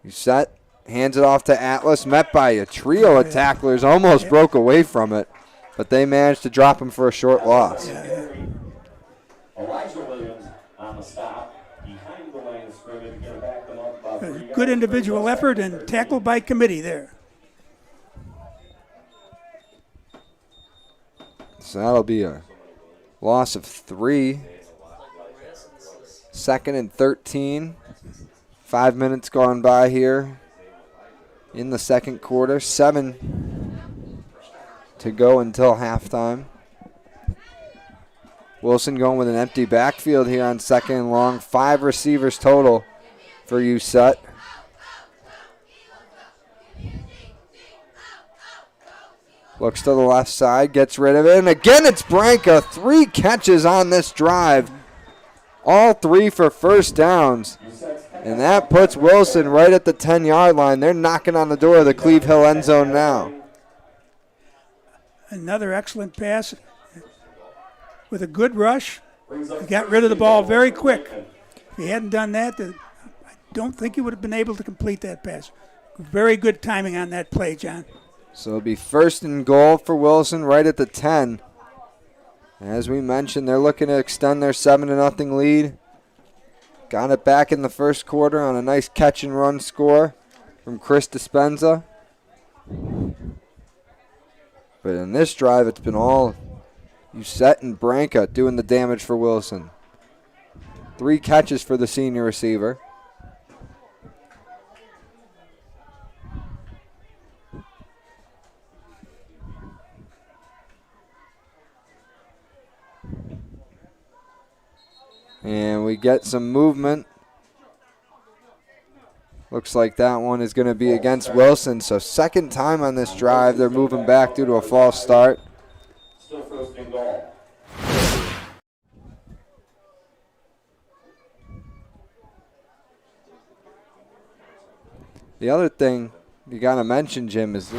You set. Hands it off to Atlas. Met by a trio of tacklers. Almost broke away from it. But they managed to drop him for a short loss. Elijah Williams on the stop. Behind the line of scrimmage. Going to back them up about 3 Good individual effort and tackle by committee there. So that'll be a loss of 3. 2nd and 13. 5 minutes gone by here in the second quarter. 7 to go until halftime. Wilson going with an empty backfield here on 2nd and long. 5 receivers total for USET. Looks to the left side, gets rid of it, and again it's Branca. 3 catches on this drive. All 3 for 1st downs. And that puts Wilson right at the 10-yard line. They're knocking on the door of the Cleve Hill end zone now. Another excellent pass with a good rush. He got rid of the ball very quick. If he hadn't done that, I don't think he would have been able to complete that pass. Very good timing on that play, John. So it'll be 1st and goal for Wilson right at the 10. As we mentioned, they're looking to extend their 7-0 lead. Got it back in the first quarter on a nice catch and run score from Chris Dispenza. But in this drive, it's been all Uset and Branca doing the damage for Wilson. 3 catches for the senior receiver. And we get some movement. Looks like that one is going to be against Wilson. So second time on this drive, they're moving back due to a false start. Still 1st and goal. The other thing you got to mention, Jim, is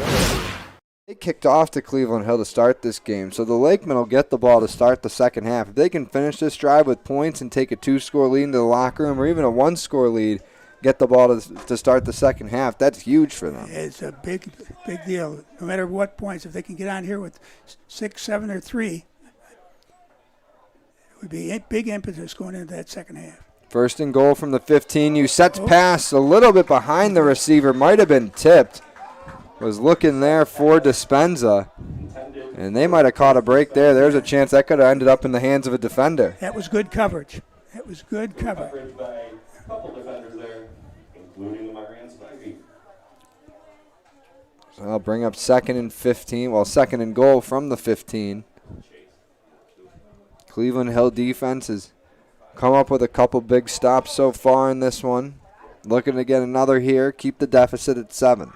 they kicked off to Cleveland Hill to start this game. So the Lakemen will get the ball to start the second half. If they can finish this drive with points and take a 2-score lead into the locker room or even a 1-score lead, get the ball to start the second half, that's huge for them. It's a big deal. No matter what points, if they can get on here with 6, 7, or 3, it would be a big impetus going into that second half. 1st and goal from the 15. Uset's pass a little bit behind the receiver. Might have been tipped. Was looking there for Dispenza. And they might have caught a break there. There's a chance that could have ended up in the hands of a defender. That was good coverage. That was good coverage. Coverage by a couple defenders there, including the Marion Spivey. So I'll bring up 2nd and 15. Well, 2nd and goal from the 15. Cleveland Hill defense has come up with a couple big stops so far in this one. Looking to get another here. Keep the deficit at 7.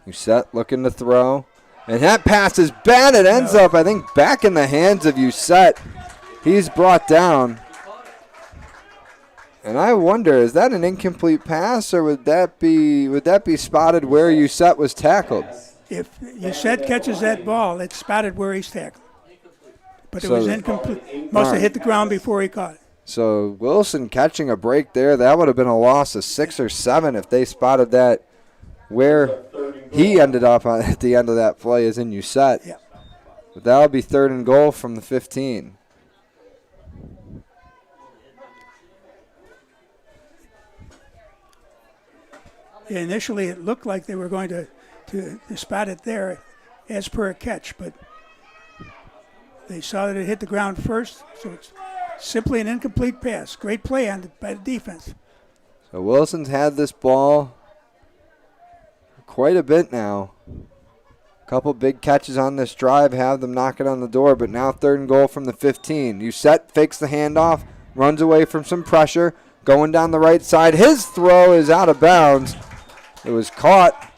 Uset looking to throw. And that pass is bad. It ends up, I think, back in the hands of Uset. He's brought down. And I wonder, is that an incomplete pass, or would that be spotted where Uset was tackled? If Uset catches that ball, it's spotted where he's tackled. But it So- was incomplete. Must have hit the ground before he caught it. So Wilson catching a break there. That would have been a loss of 6 or 7 if they spotted that where he ended up at the end of that play is in Uset. Yeah. But that will be 3rd and goal from the 15. Yeah, initially, it looked like they were going to spot it there as per a catch, but they saw that it hit the ground first, so it's simply an incomplete pass. Great play by the defense. So Wilson's had this ball quite a bit now. A couple big catches on this drive have them knocking on the door, but now 3rd and goal from the 15. Uset fakes the handoff, runs away from some pressure, going down the right side. His throw is out of bounds. It was caught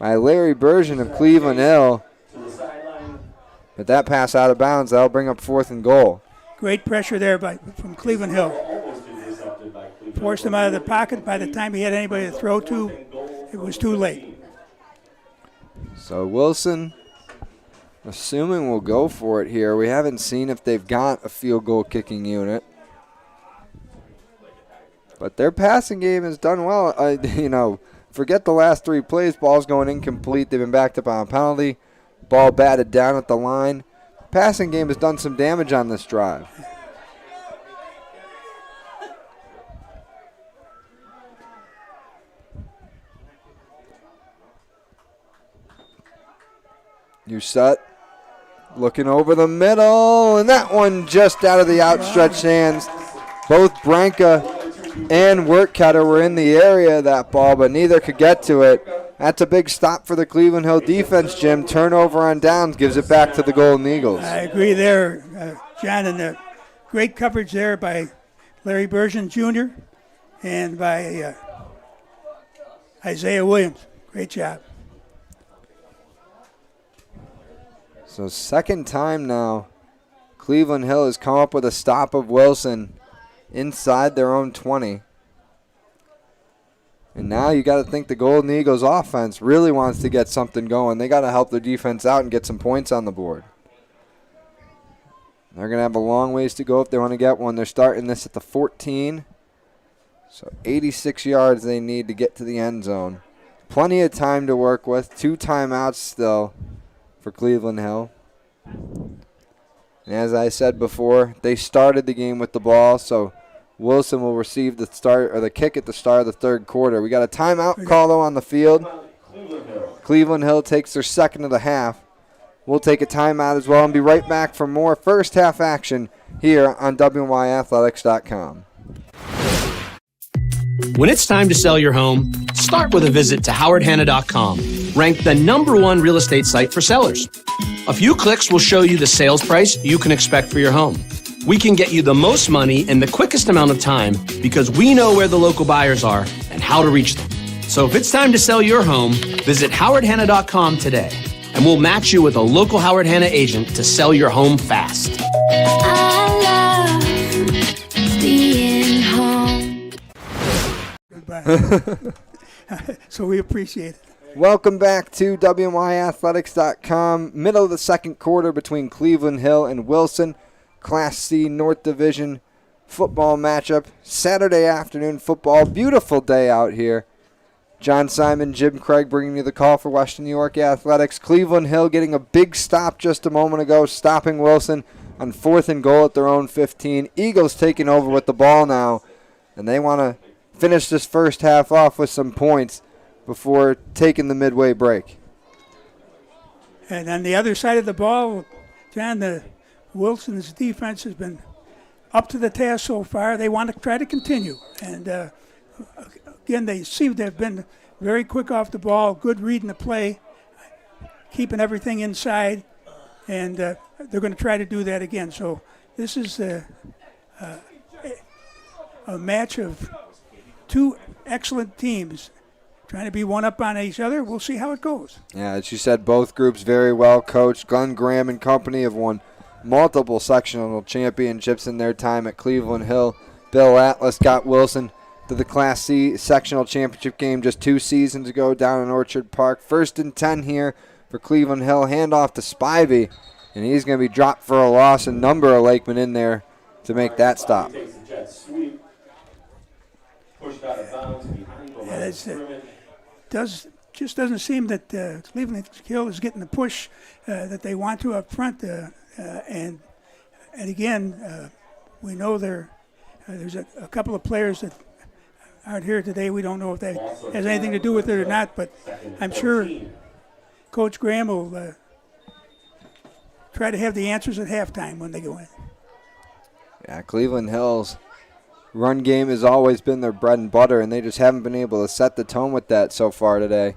by Larry Bergen of Cleveland Hill. But that pass out of bounds, that'll bring up 4th and goal. Great pressure there from Cleveland Hill. Forced him out of the pocket. By the time he had anybody to throw to, it was too late. So Wilson, assuming we'll go for it here. We haven't seen if they've got a field goal kicking unit. But their passing game has done well. Forget the last 3 plays. Ball's going incomplete. They've been backed up on a penalty. Ball batted down at the line. Passing game has done some damage on this drive. Uset looking over the middle, and that one just out of the outstretched hands. Both Branca and Wortketter were in the area of that ball, but neither could get to it. That's a big stop for the Cleveland Hill defense, Jim. Turnover on downs gives it back to the Golden Eagles. I agree there, John, and great coverage there by Larry Bergen Jr. and by Isaiah Williams. Great job. So second time now, Cleveland Hill has come up with a stop of Wilson inside their own 20. And now you got to think the Golden Eagles offense really wants to get something going. They got to help their defense out and get some points on the board. They're going to have a long ways to go if they want to get one. They're starting this at the 14. So 86 yards they need to get to the end zone. Plenty of time to work with. 2 timeouts still for Cleveland Hill. And as I said before, they started the game with the ball, so Wilson will receive the start or the kick at the start of the third quarter. We got a timeout call though on the field. Cleveland Hill takes their second of the half. We'll take a timeout as well and be right back for more first half action here on WYAthletics.com. When it's time to sell your home, start with a visit to howardhanna.com, ranked the #1 real estate site for sellers. A few clicks will show you the sales price you can expect for your home. We can get you the most money in the quickest amount of time because we know where the local buyers are and how to reach them. So if it's time to sell your home, visit howardhanna.com today, and we'll match you with a local Howard Hanna agent to sell your home fast. I love being home. Goodbye. So we appreciate it. Welcome back to WYAthletics.com. Middle of the second quarter between Cleveland Hill and Wilson. Class C North Division football matchup. Saturday afternoon football. Beautiful day out here. John Simon, Jim Craig bringing you the call for Western New York Athletics. Cleveland Hill getting a big stop just a moment ago, stopping Wilson on 4th and goal at their own 15. Eagles taking over with the ball now, and they want to finish this first half off with some points before taking the midway break. And on the other side of the ball, John, the Wilson's defense has been up to the task so far. They want to try to continue. And again, they seem to have been very quick off the ball, good reading the play, keeping everything inside, and they're going to try to do that again. So this is a match of 2 excellent teams trying to be one up on each other. We'll see how it goes. Yeah, as you said, both groups very well coached. Glenn Graham and company have won multiple sectional championships in their time at Cleveland Hill. Bill Atlas got Wilson to the Class C sectional championship game just 2 seasons ago down in Orchard Park. 1st and 10 here for Cleveland Hill. Handoff to Spivey, and he's going to be dropped for a loss, and number of Lakeman in there to make that stop. Just doesn't seem that Cleveland Hill is getting the push that they want to up front, and again, we know there's a couple of players that aren't here today. We don't know if that has anything to do with it or not, but I'm sure Coach Graham will try to have the answers at halftime when they go in. Yeah, Cleveland Hill's run game has always been their bread and butter, and they just haven't been able to set the tone with that so far today.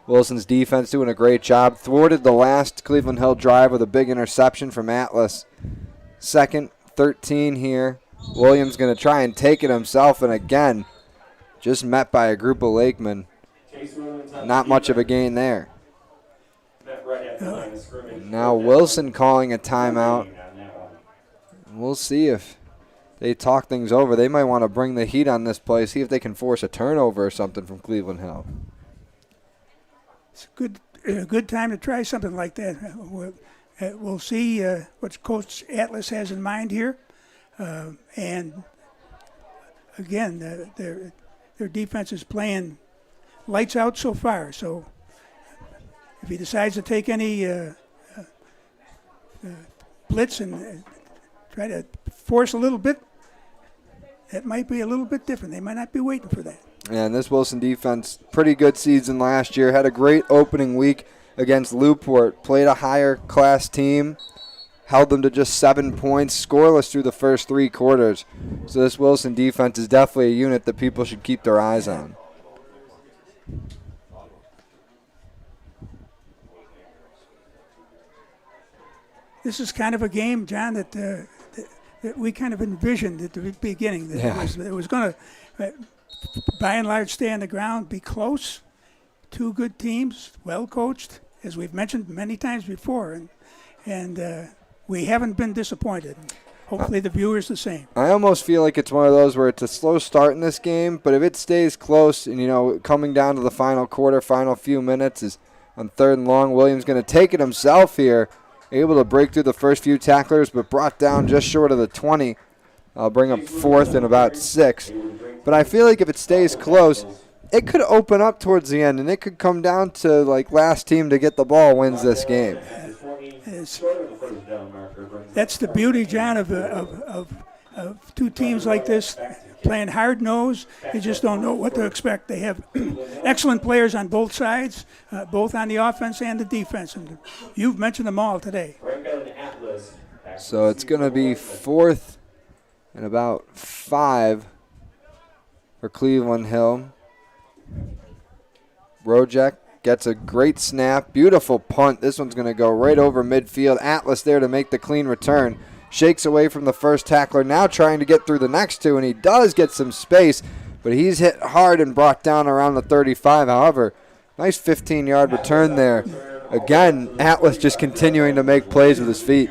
Wilson's defense doing a great job. Thwarted the last Cleveland Hill drive with a big interception from Atlas. 2nd, 13 here. Williams going to try and take it himself, and again, just met by a group of Lakemen. Not much of a gain there. Now Wilson calling a timeout. We'll see if they talk things over. They might want to bring the heat on this play, see if they can force a turnover or something from Cleveland Hill. It's a good time to try something like that. We'll see what Coach Atlas has in mind here. And again, their defense is playing lights out so far. So if he decides to take any blitz and try to force a little bit, that might be a little bit different. They might not be waiting for that. And this Wilson defense, pretty good season last year. Had a great opening week against Newport. Played a higher class team. Held them to just 7 points. Scoreless through the first 3 quarters. So this Wilson defense is definitely a unit that people should keep their eyes on. This is kind of a game, John, that we kind of envisioned at the beginning. That it was going to, by and large, stay on the ground, be close. 2 good teams, well coached, as we've mentioned many times before, and we haven't been disappointed. hopefully the viewers the same. I almost feel like it's one of those where it's a slow start in this game, but if it stays close and, you know, coming down to the final quarter, final few minutes is on 3rd and long, Williams going to take it himself here, able to break through the first few tacklers, but brought down just short of the 20. I'll bring up 4th and about 6. But I feel like if it stays close, it could open up towards the end, and it could come down to, like, last team to get the ball wins this game. That's the beauty, John, of two teams like this playing hard-nosed. You just don't know what to expect. They have excellent players on both sides, both on the offense and the defense. And you've mentioned them all today. So it's going to be 4th and about 5 for Cleveland Hill. Rojek gets a great snap. Beautiful punt. This one's going to go right over midfield. Atlas there to make the clean return. Shakes away from the first tackler. Now trying to get through the next two, and he does get some space, but he's hit hard and brought down around the 35. However, nice 15-yard return there. Again, Atlas just continuing to make plays with his feet.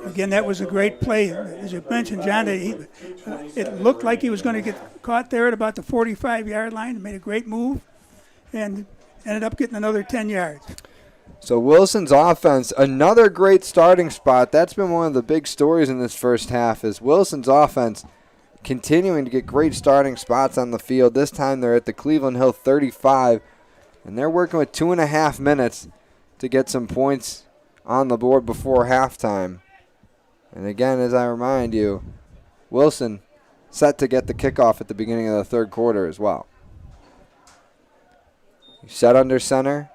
Again, that was a great play. As you mentioned, John, it looked like he was going to get caught there at about the 45-yard line. He made a great move and ended up getting another 10 yards. So Wilson's offense, another great starting spot. That's been one of the big stories in this first half is Wilson's offense continuing to get great starting spots on the field. This time they're at the Cleveland Hill 35, and they're working with 2.5 minutes to get some points on the board before halftime. And again, as I remind you, Wilson set to get the kickoff at the beginning of the third quarter as well. Set under center,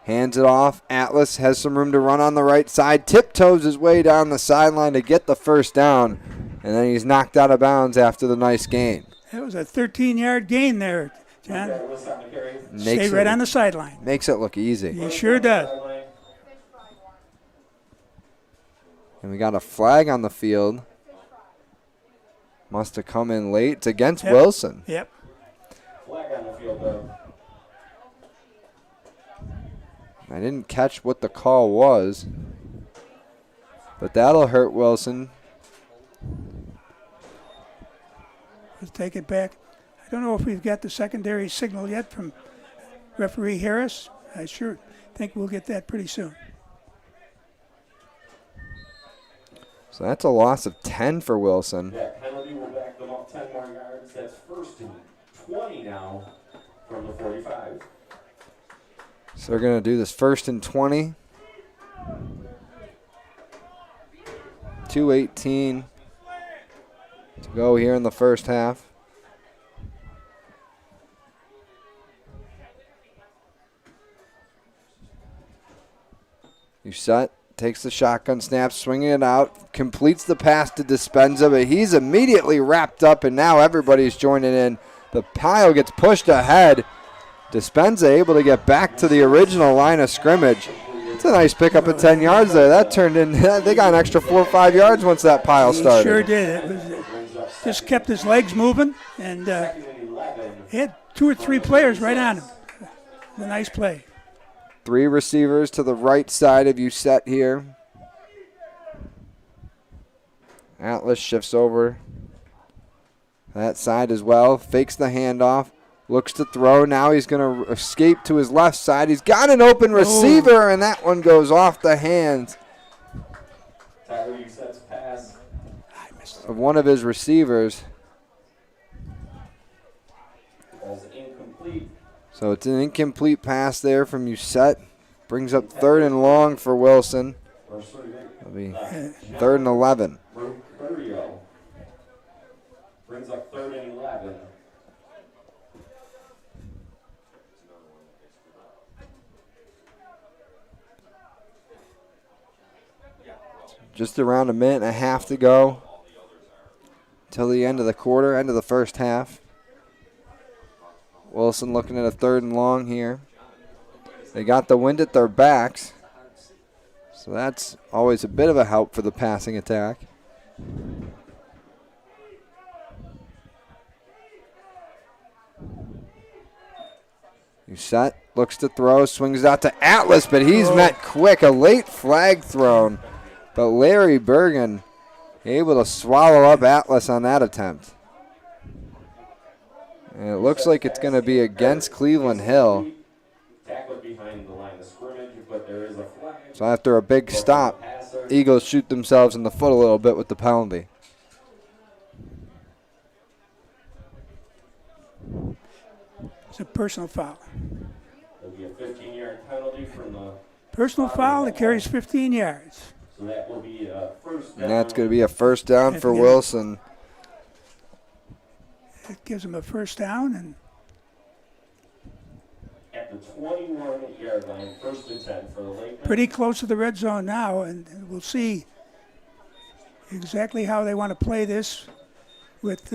hands it off. Atlas has some room to run on the right side, tiptoes his way down the sideline to get the first down, and then he's knocked out of bounds after the nice gain. That was a 13-yard gain there, John. Stay right on the sideline. Makes it look easy. He sure does. And we got a flag on the field. Must have come in late. It's against Wilson. Yep. Flag on the field, though. I didn't catch what the call was, but that'll hurt Wilson. Let's take it back. I don't know if we've got the secondary signal yet from referee Harris. I sure think we'll get that pretty soon. So that's a loss of 10 for Wilson. That penalty will back them up 10 more yards. That's 1st and 20 now from the 45. So they're going to do this 1st and 20. 2:18 to go here in the first half. Uset takes the shotgun snap, swinging it out, completes the pass to Dispenza, but he's immediately wrapped up, and now everybody's joining in. The pile gets pushed ahead. Dispenza able to get back to the original line of scrimmage. It's a nice pickup at 10 yards there. That turned in, they got an extra 4 or 5 yards once that pile started. He sure did. It was, just kept his legs moving, and he had 2 or 3 players right on him. It was a nice play. 3 receivers to the right side of Uset here. Atlas shifts over that side as well. Fakes the handoff. Looks to throw. Now he's going to escape to his left side. He's got an open receiver, and that one goes off the hands of one of his receivers. So it's an incomplete pass there from Uset. Brings up 3rd and long for Wilson. It'll be 3rd and 11. Brings up 3rd and 11. Just around a minute and a half to go till the end of the quarter, end of the first half. Wilson looking at a 3rd and long here. They got the wind at their backs, so that's always a bit of a help for the passing attack. Uset looks to throw, swings out to Atlas, but he's met quick. A late flag thrown But Larry Bergen able to swallow up Atlas on that attempt. And it looks like it's going to be against Cleveland Hill. So after a big stop, Eagles shoot themselves in the foot a little bit with the penalty. It's a personal foul. There'll be a 15-yard penalty from the Personal foul that carries 15 yards. So that will be a first down. And that's going to be a first down for Wilson. It gives them a first down, and At the 21-yard line, first and 10 for the Lakemen. pretty close to the red zone now, and we'll see exactly how they want to play this with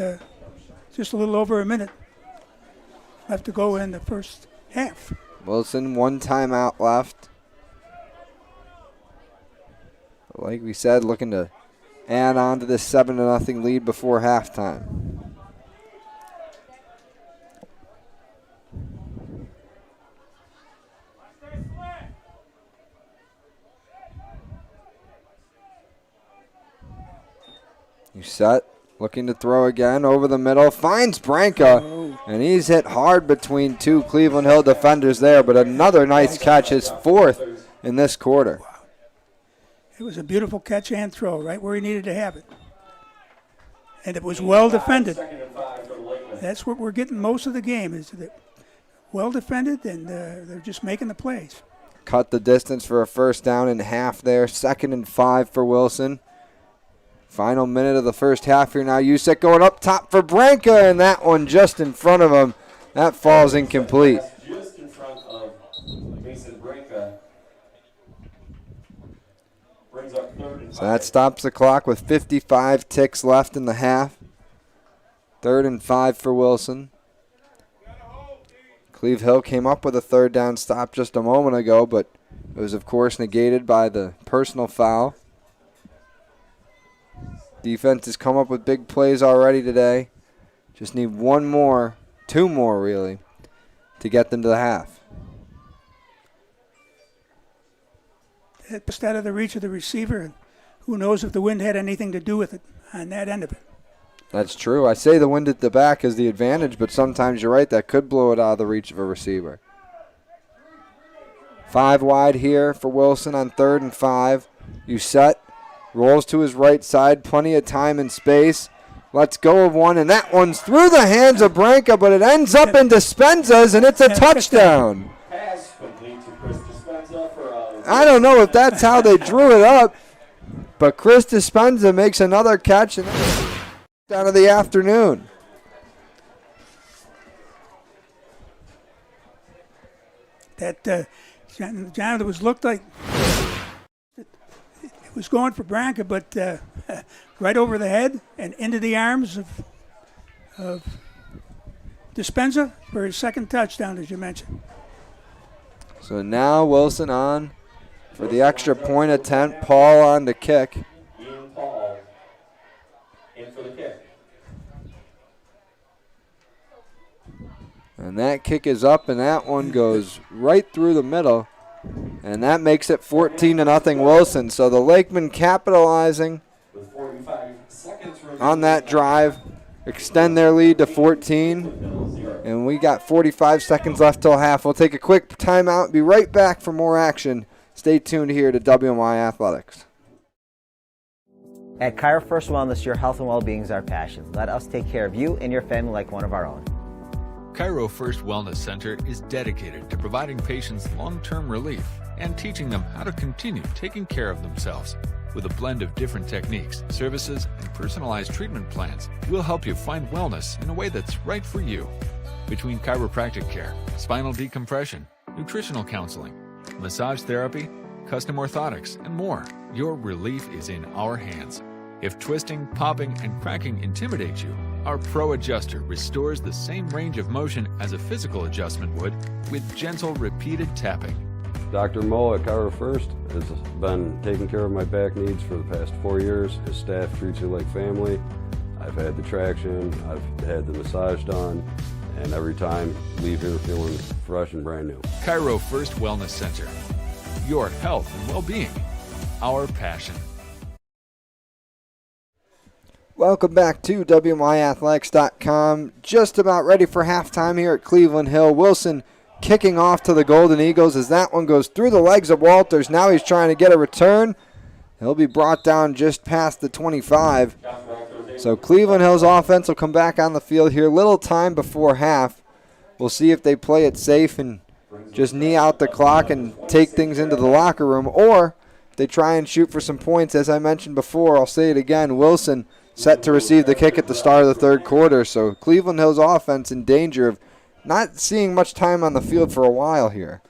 just a little over a minute left to go in the first half. Wilson, one timeout left. Like we said, looking to add on to this 7-0 lead before halftime. You set, looking to throw again over the middle, finds Branca, and he's hit hard between two Cleveland Hill defenders there, but another nice catch, his fourth in this quarter. It was a beautiful catch and throw right where he needed to have it. And it was well defended. That's what we're getting most of the game, is that well defended, and they're just making the plays. Cut the distance for a first down in half there. 2nd and 5 for Wilson. Final minute of the first half here now. Usek going up top for Branca, and that one just in front of him. That falls incomplete. Just in front of Mason Branca. Brings up 3rd and 5. So that stops the clock with 55 ticks left in the half. 3rd and 5 for Wilson. Cleve Hill came up with a 3rd down stop just a moment ago, but it was, of course, negated by the personal foul. Defense has come up with big plays already today. Just need one more, 2 more really, to get them to the half. Just out of the reach of the receiver, and who knows if the wind had anything to do with it on that end of it. That's true. I say the wind at the back is the advantage, but sometimes you're right, that could blow it out of the reach of a receiver. 5 wide here for Wilson on 3rd and 5. You set. Rolls to his right side, plenty of time and space. Lets go of one, and that one's through the hands of Branca, but it ends up in Despenza's, and it's a touchdown. Pass complete to Chris Despenza for I don't know if that's how they drew it up, but Chris Despenza makes another catch, and that's down of the afternoon. That John, it was looked like it was going for Branca, but right over the head and into the arms of Despenza for his 2nd touchdown, as you mentioned. So now Wilson on for the extra point attempt. Paul on the kick. Ian Paul in for the kick. And that kick is up, and that one goes right through the middle. And that makes it 14-0 Wilson. So the Lakemen capitalizing With 45 seconds on that drive, extend their lead to 14. And we got 45 seconds left till half. We'll take a quick timeout, be right back for more action. Stay tuned here to WMY Athletics. At Cairo First Wellness, your health and well-being is our passion. Let us take care of you and your family like one of our own. Cairo First Wellness Center is dedicated to providing patients long-term relief and teaching them how to continue taking care of themselves. With a blend of different techniques, services, and personalized treatment plans, we'll help you find wellness in a way that's right for you. Between chiropractic care, spinal decompression, nutritional counseling, massage therapy, custom orthotics, and more, your relief is in our hands. If twisting, popping, and cracking intimidate you, our Pro Adjuster restores the same range of motion as a physical adjustment would with gentle, repeated tapping. Dr. Mo at Cairo First has been taking care of my back needs for the past 4 years. His staff treats you like family. I've had the traction, I've had the massage done, and every time leave here feeling fresh and brand new. Cairo First Wellness Center. Your health and well-being. Our passion. Welcome back to WMYAthletics.com. Just about ready for halftime here at Cleveland Hill. Wilson kicking off to the Golden Eagles as that one goes through the legs of Walters. Now he's trying to get a return. He'll be brought down just past the 25. So Cleveland Hill's offense will come back on the field here. Little time before half. We'll see if they play it safe and just knee out the clock and take things into the locker room, or if they try and shoot for some points. As I mentioned before, I'll say it again, Wilson set to receive the kick at the start of the third quarter. So Cleveland Hill's offense in danger of not seeing much time on the field for a while here.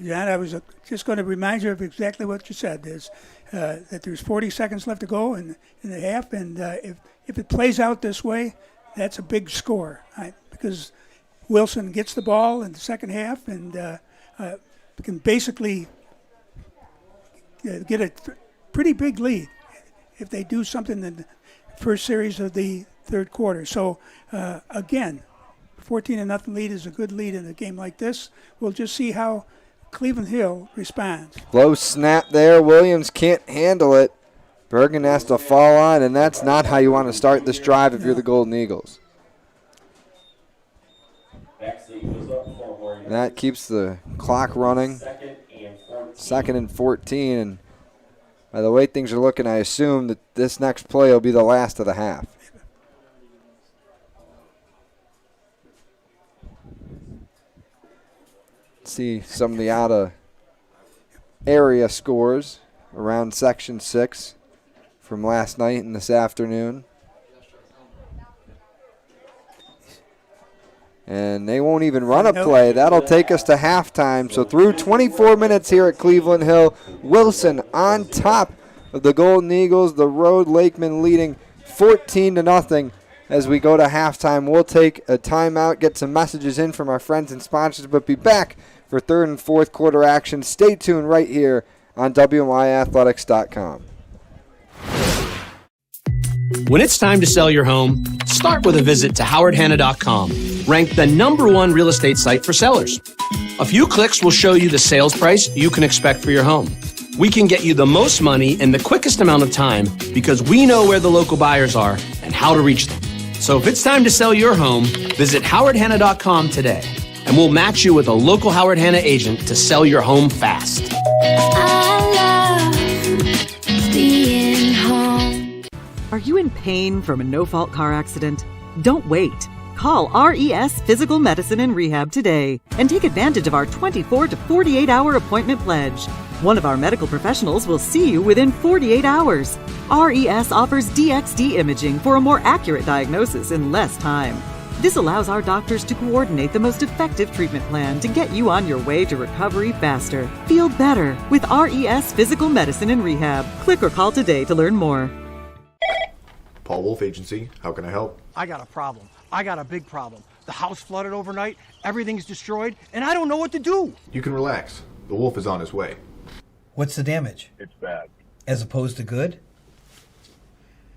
John, I was just going to remind you of exactly what you said. That there's 40 seconds left to go in the half, and if it plays out this way, that's a big score. Because Wilson gets the ball in the second half and can basically get a pretty big lead if they do something in the first series of the third quarter. So, again, 14-0 lead is a good lead in a game like this. We'll just see how Cleveland Hill responds. Low snap there. Williams can't handle it. Bergen has to fall on, and that's not how you want to start this drive if you're the Golden Eagles. That keeps the clock running. 2nd and 14. And by the way things are looking, I assume that this next play will be the last of the half. See some of the out-of-area scores around Section 6 from last night and this afternoon. And they won't even run a play. That'll take us to halftime. So through 24 minutes here at Cleveland Hill, Wilson on top of the Golden Eagles. The Road Lakeman leading 14-0 as we go to halftime. We'll take a timeout, get some messages in from our friends and sponsors, but be back for third and fourth quarter action. Stay tuned right here on WMYAthletics.com. When it's time to sell your home, start with a visit to HowardHanna.com, ranked the #1 real estate site for sellers. A few clicks will show you the sales price you can expect for your home. We can get you the most money in the quickest amount of time because we know where the local buyers are and how to reach them. So if it's time to sell your home, visit HowardHanna.com today, and we'll match you with a local Howard Hanna agent to sell your home fast. I love being home. Are you in pain from a no-fault car accident? Don't wait. Call RES Physical Medicine and Rehab today and take advantage of our 24 to 48-hour appointment pledge. One of our medical professionals will see you within 48 hours. RES offers DXD imaging for a more accurate diagnosis in less time. This allows our doctors to coordinate the most effective treatment plan to get you on your way to recovery faster. Feel better with RES Physical Medicine and Rehab. Click or call today to learn more. Paul Wolf Agency, how can I help? I got a problem. I got a big problem. The house flooded overnight, everything's destroyed, and I don't know what to do. You can relax. The Wolf is on his way. What's the damage? It's bad. As opposed to good?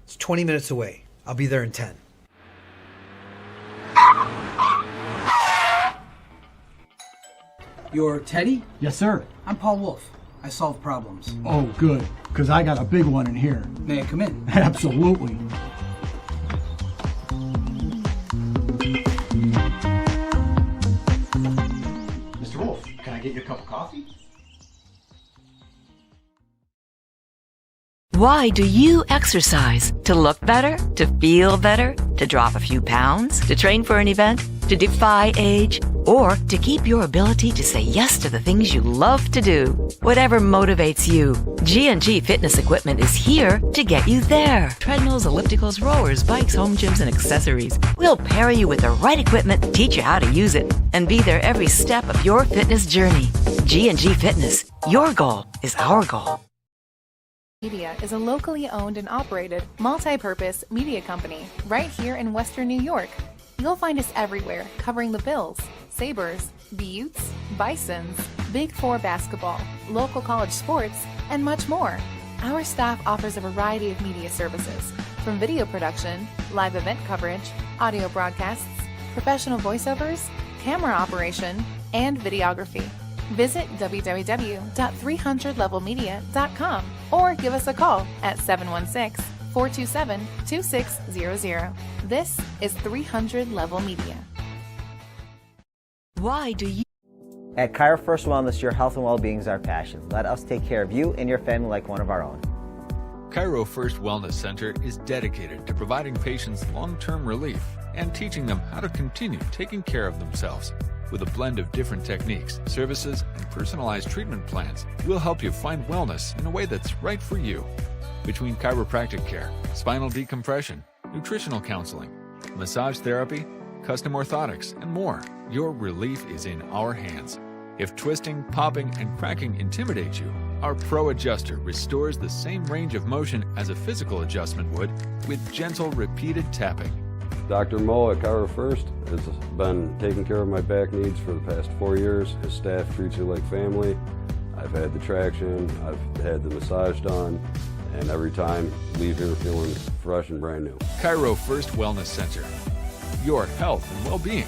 It's 20 minutes away. I'll be there in 10. You're Teddy? Yes, sir. I'm Paul Wolf. I solve problems. Oh, good, because I got a big one in here. May I come in? Absolutely. Mr. Wolf, can I get you a cup of coffee? Why do you exercise? To look better? To feel better? To drop a few pounds? To train for an event? To defy age? Or to keep your ability to say yes to the things you love to do? Whatever motivates you, G&G Fitness Equipment is here to get you there. Treadmills, ellipticals, rowers, bikes, home gyms, and accessories. We'll pair you with the right equipment, teach you how to use it, and be there every step of your fitness journey. G&G Fitness. Your goal is our goal. Media is a locally owned and operated multi-purpose media company right here in Western New York. You'll find us everywhere, covering the Bills, Sabres, Buttes, Bisons, Big Four basketball, local college sports, and much more. Our staff offers a variety of media services, from video production, live event coverage, audio broadcasts, professional voiceovers, camera operation, and videography. Visit www.300levelmedia.com or give us a call at 716 427-2600. This is 300 Level Media. Why do you? At Cairo First Wellness, your health and well-being is our passion. Let us take care of you and your family like one of our own. Cairo First Wellness Center is dedicated to providing patients long-term relief and teaching them how to continue taking care of themselves. With a blend of different techniques, services, and personalized treatment plans, we'll help you find wellness in a way that's right for you. Between chiropractic care, spinal decompression, nutritional counseling, massage therapy, custom orthotics, and more, your relief is in our hands. If twisting, popping, and cracking intimidate you, our Pro Adjuster restores the same range of motion as a physical adjustment would with gentle, repeated tapping. Dr. Mo at Cairo First has been taking care of my back needs for the past 4 years. His staff treats you like family. I've had the traction, I've had the massage done, and every time leave here feeling fresh and brand new. Cairo First Wellness Center. Your health and well-being.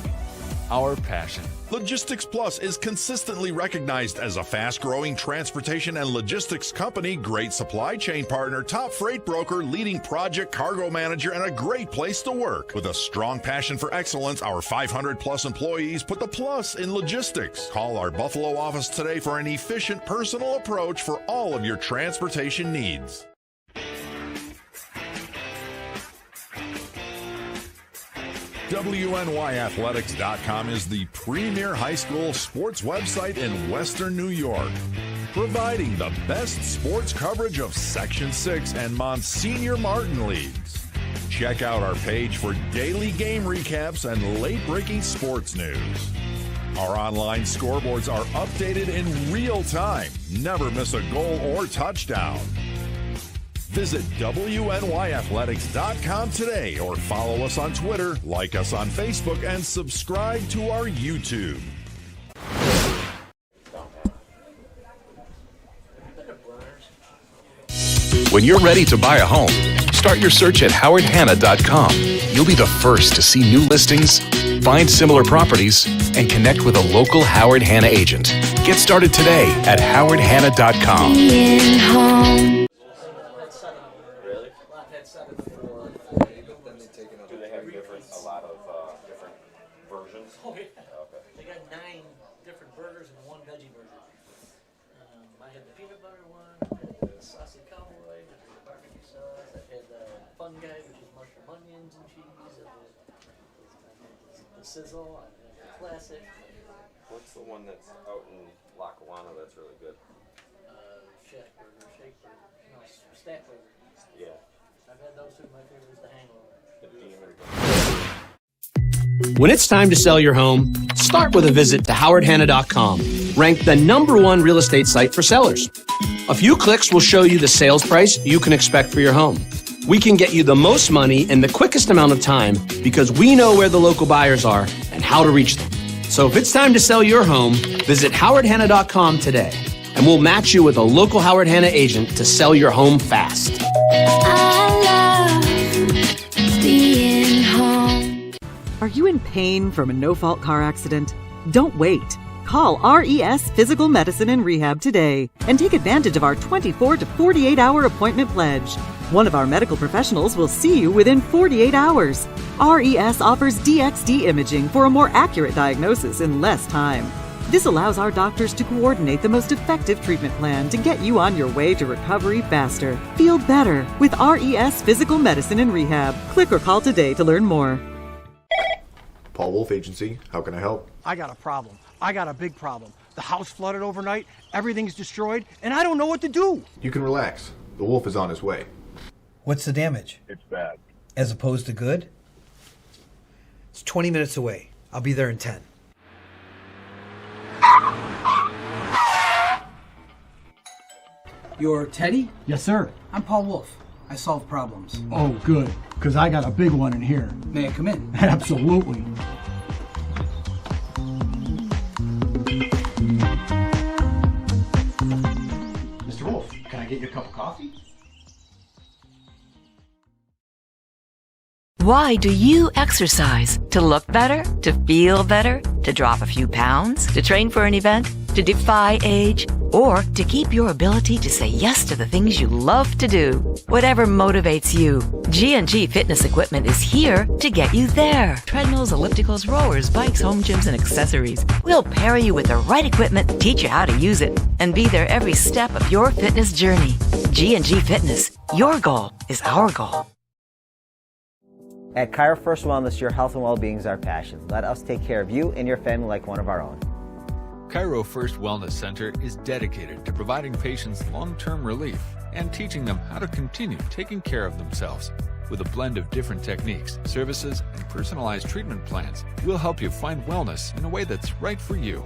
Our passion. Logistics Plus is consistently recognized as a fast-growing transportation and logistics company, great supply chain partner, top freight broker, leading project cargo manager, and a great place to work. With a strong passion for excellence, our 500-plus employees put the plus in logistics. Call our Buffalo office today for an efficient, personal approach for all of your transportation needs. WNYathletics.com is the premier high school sports website in Western New York, providing the best sports coverage of Section 6 and Monsignor Martin leagues. Check out our page for daily game recaps and late-breaking sports news. Our online scoreboards are updated in real time. Never miss a goal or touchdown. Visit WNYathletics.com today or follow us on Twitter, like us on Facebook, and subscribe to our YouTube. When you're ready to buy a home, start your search at howardhanna.com. You'll be the first to see new listings, find similar properties, and connect with a local Howard Hanna agent. Get started today at howardhanna.com. Being home. Sizzle, classic. What's the one that's out in Lackawanna that's really good? Shake burger, no, stack burger. Yeah. I've had those two. My favorite is the Hangover. When it's time to sell your home, start with a visit to howardhanna.com, ranked the #1 real estate site for sellers. A few clicks will show you the sales price you can expect for your home. We can get you the most money in the quickest amount of time because we know where the local buyers are and how to reach them. So if it's time to sell your home, visit howardhanna.com today, and we'll match you with a local Howard Hanna agent to sell your home fast. I love being home. Are you in pain from a no-fault car accident? Don't wait. Call RES Physical Medicine and Rehab today and take advantage of our 24 to 48-hour appointment pledge. One of our medical professionals will see you within 48 hours. RES offers DXD imaging for a more accurate diagnosis in less time. This allows our doctors to coordinate the most effective treatment plan to get you on your way to recovery faster. Feel better with RES Physical Medicine and Rehab. Click or call today to learn more. Paul Wolf Agency, how can I help? I got a problem. I got a big problem. The house flooded overnight, everything's destroyed, and I don't know what to do. You can relax. The wolf is on his way. What's the damage? It's bad. As opposed to good? It's 20 minutes away. I'll be there in 10. You're Teddy? Yes, sir. I'm Paul Wolf. I solve problems. Oh, good, because I got a big one in here. May I come in? Absolutely. Mr. Wolf, can I get you a cup of coffee? Why do you exercise? To look better? To feel better? To drop a few pounds? To train for an event? To defy age? or to keep your ability to say yes to the things you love to do. Whatever motivates you, G&G Fitness Equipment is here to get you there. Treadmills, ellipticals, rowers, bikes, home gyms, and accessories. We'll pair you with the right equipment, teach you how to use it, and be there every step of your fitness journey. G&G Fitness. Your goal is our goal. At Cairo First Wellness, your health and well-being is our passion. Let us take care of you and your family like one of our own. Cairo First Wellness Center is dedicated to providing patients long-term relief and teaching them how to continue taking care of themselves. With a blend of different techniques, services, and personalized treatment plans, we'll help you find wellness in a way that's right for you.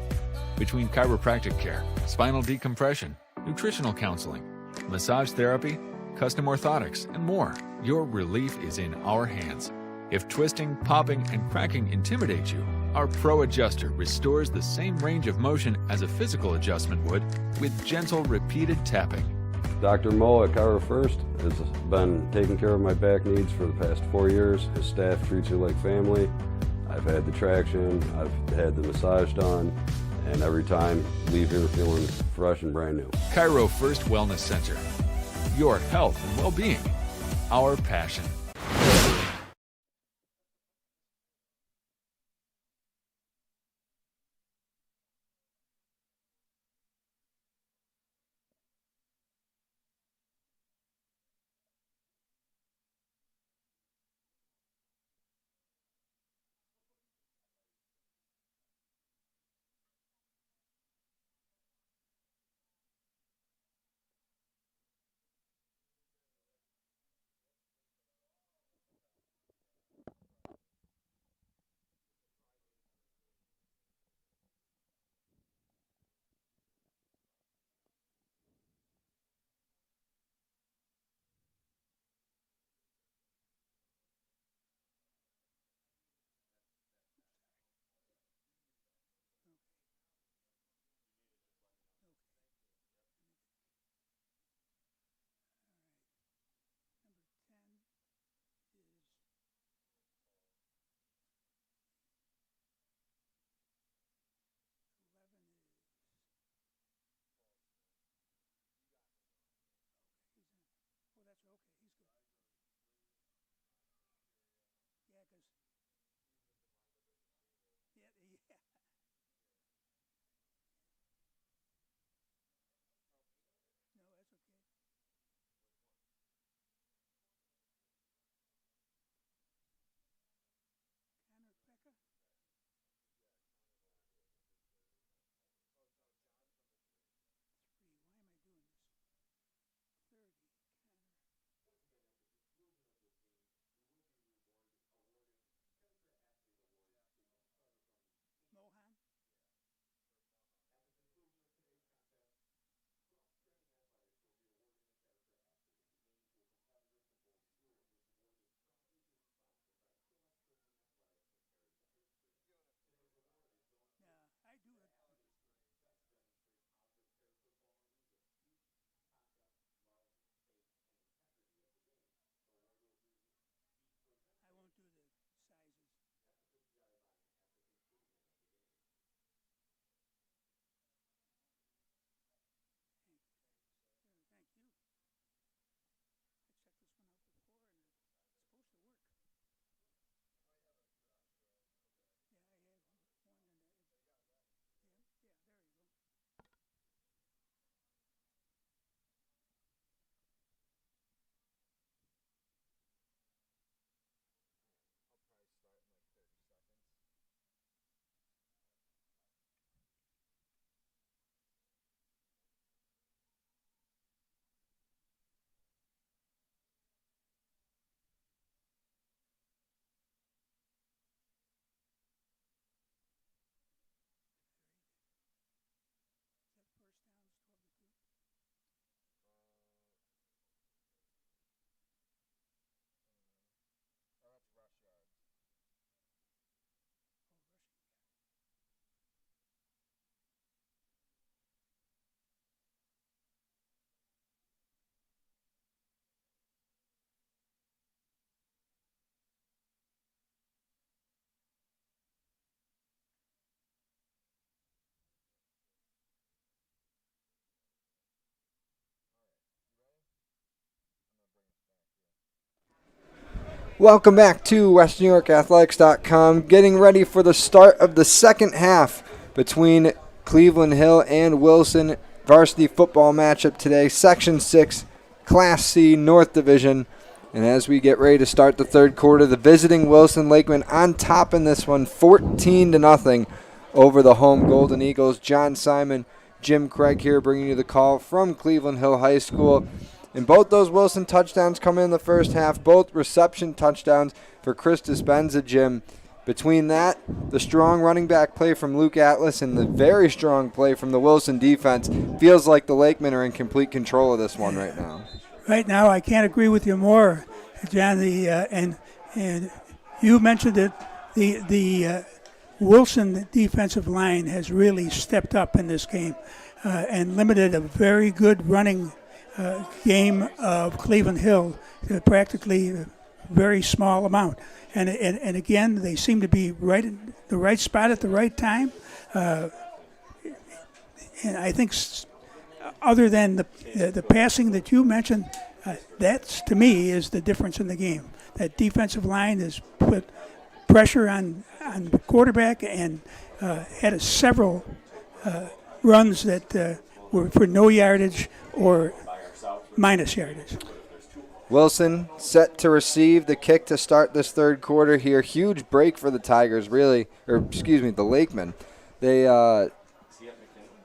Between chiropractic care, spinal decompression, nutritional counseling, massage therapy, custom orthotics, and more, your relief is in our hands. If twisting, popping, and cracking intimidate you, our Pro Adjuster restores the same range of motion as a physical adjustment would with gentle, repeated tapping. Dr. Mo at Cairo First has been taking care of my back needs for the past 4 years. His staff treats you like family. I've had the traction, I've had the massage done, and every time leave here feeling fresh and brand new. Cairo First Wellness Center. Your health and well-being. Our passion. Welcome back to WestNewYorkAthletics.com. Getting ready for the start of the second half between Cleveland Hill and Wilson. Varsity football matchup today, Section 6, Class C, North Division. And as we get ready to start the third quarter, the visiting Wilson Lakeman on top in this one, 14-0 over the home Golden Eagles. John Simon, Jim Craig here bringing you the call from Cleveland Hill High School. And both those Wilson touchdowns come in the first half, both reception touchdowns for Chris Dispenza, Jim. Between that, the strong running back play from Luke Atlas and the very strong play from the Wilson defense, feels like the Lakemen are in complete control of this one right now. Right now, I can't agree with you more, John. And you mentioned that the Wilson defensive line has really stepped up in this game and limited a very good running game of Cleveland Hill to practically a very small amount. And again, they seem to be right in the right spot at the right time. And I think other than the passing that you mentioned, that's, to me, is the difference in the game. That defensive line has put pressure on the quarterback and had several runs that were for no yardage or minus yardage. Wilson set to receive the kick to start this third quarter here. Huge break for the Tigers, really, or excuse me, the Lakemen. They got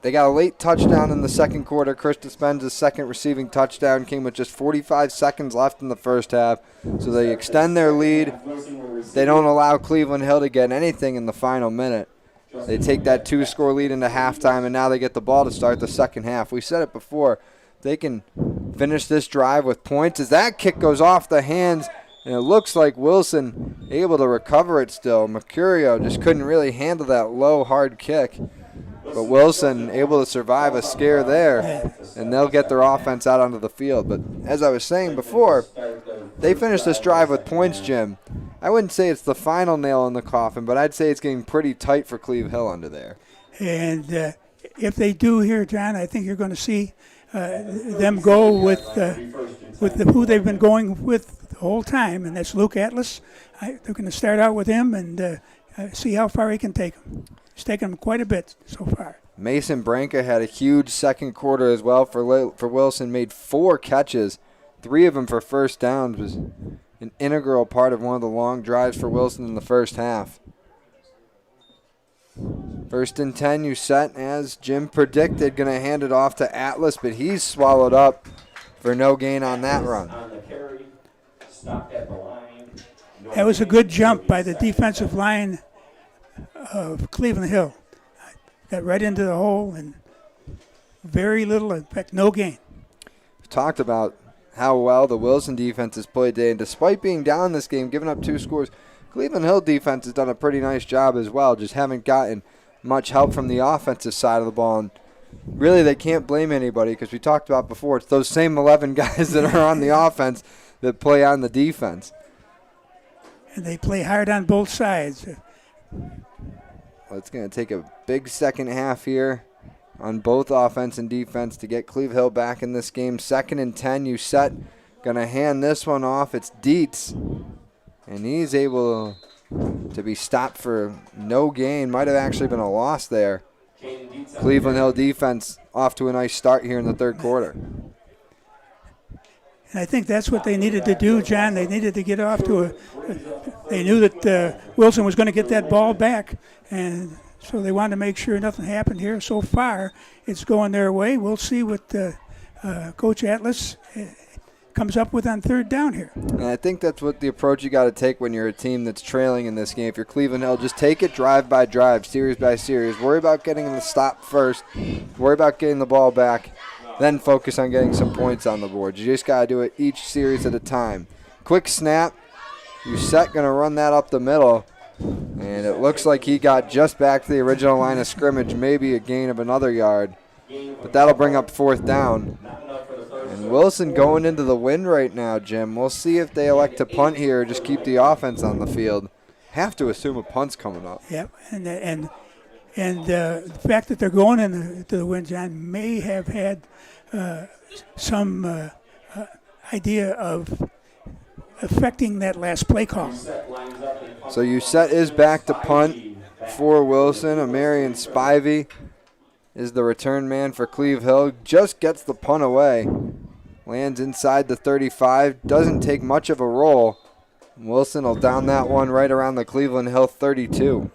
a late touchdown in the second quarter. Chris Dispenza's second receiving touchdown came with just 45 seconds left in the first half. So they extend their lead. They don't allow Cleveland Hill to get anything in the final minute. They take that 2-score lead into halftime, and now they get the ball to start the second half. We said it before. They can finish this drive with points as that kick goes off the hands, and it looks like Wilson able to recover it still. Mercurio just couldn't really handle that low, hard kick. But Wilson able to survive a scare there, and they'll get their offense out onto the field. But as I was saying before, they finished this drive with points, Jim. I wouldn't say it's the final nail in the coffin, but I'd say it's getting pretty tight for Cleve Hill under there. And if they do here, John, I think you're going to see them go with who they've been going with the whole time, and that's Luke Atlas. They're going to start out with him and see how far he can take them. He's taken them quite a bit so far. Mason Branca had a huge second quarter as well for Wilson, made 4 catches, 3 of them for first downs, was an integral part of one of the long drives for Wilson in the first half. First and 10, you set as Jim predicted, going to hand it off to Atlas, but he's swallowed up for no gain on that run. That was a good jump by the defensive line of Cleveland Hill. Got right into the hole and very little, in fact, no gain. We've talked about how well the Wilson defense has played today, and despite being down this game, giving up 2 scores, Cleveland Hill defense has done a pretty nice job as well. Just haven't gotten much help from the offensive side of the ball. And really, they can't blame anybody because we talked about before, it's those same 11 guys that are on the offense that play on the defense. And they play hard on both sides. Well, it's going to take a big second half here on both offense and defense to get Cleve Hill back in this game. 2nd and 10, you set. Going to hand this one off. It's Dietz. And he's able to be stopped for no gain. Might have actually been a loss there. Cleveland Hill defense off to a nice start here in the third quarter. And I think that's what they needed to do, John. They needed to get off to they knew that Wilson was going to get that ball back, and so they wanted to make sure nothing happened here. So far, it's going their way. We'll see what Coach Atlas comes up with on third down here. And I think that's what the approach you got to take when you're a team that's trailing in this game. If you're Cleveland Hill, just take it drive by drive, series by series. Worry about getting the stop first. Worry about getting the ball back. Then focus on getting some points on the board. You just got to do it each series at a time. Quick snap. Uset going to run that up the middle. And it looks like he got just back to the original line of scrimmage, maybe a gain of another yard. But that'll bring up 4th down. And Wilson going into the wind right now, Jim. We'll see if they elect to punt here or just keep the offense on the field. Have to assume a punt's coming up. Yep, and the fact that they're going into the wind, John, may have had some idea of affecting that last play call. So Uset is back to punt for Wilson. Amarian Spivey is the return man for Cleve Hill. Just gets the punt away. Lands inside the 35. Doesn't take much of a roll. Wilson will down that one right around the Cleveland Hill 32.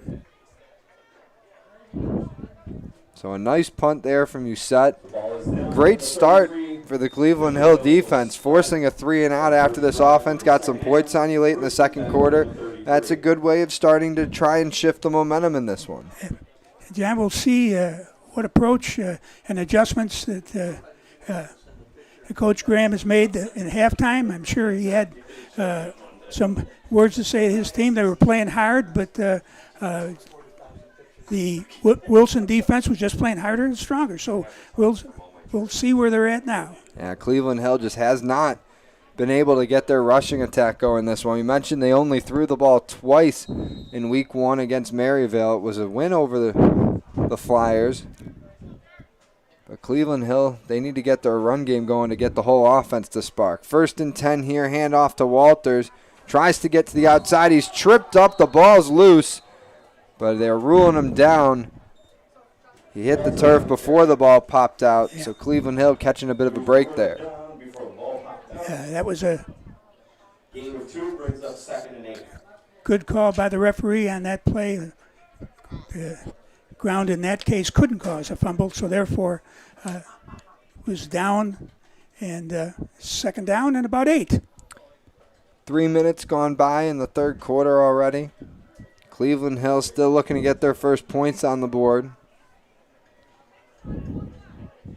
So a nice punt there from Uset. Great start for the Cleveland Hill defense, forcing a 3-and-out after this offense got some points on you late in the second quarter. That's a good way of starting to try and shift the momentum in this one. John, we'll see what approach and adjustments that Coach Graham has made in halftime. I'm sure he had some words to say to his team. They were playing hard, but the Wilson defense was just playing harder and stronger. So we'll see where they're at now. Yeah, Cleveland Hill just has not been able to get their rushing attack going this one. We mentioned they only threw the ball twice in week 1 against Maryville. It was a win over the Flyers. But Cleveland Hill, they need to get their run game going to get the whole offense to spark. 1st and 10 here, handoff to Walters. Tries to get to the outside. He's tripped up. The ball's loose, but they're ruling him down. He hit the turf before the ball popped out, so Cleveland Hill catching a bit of a break there. That was a Game of 2 brings up 2nd and 8. good call by the referee on that play. The ground in that case couldn't cause a fumble, so therefore was down, and 2nd down and about 8. 3 minutes gone by in the third quarter already. Cleveland Hill still looking to get their first points on the board.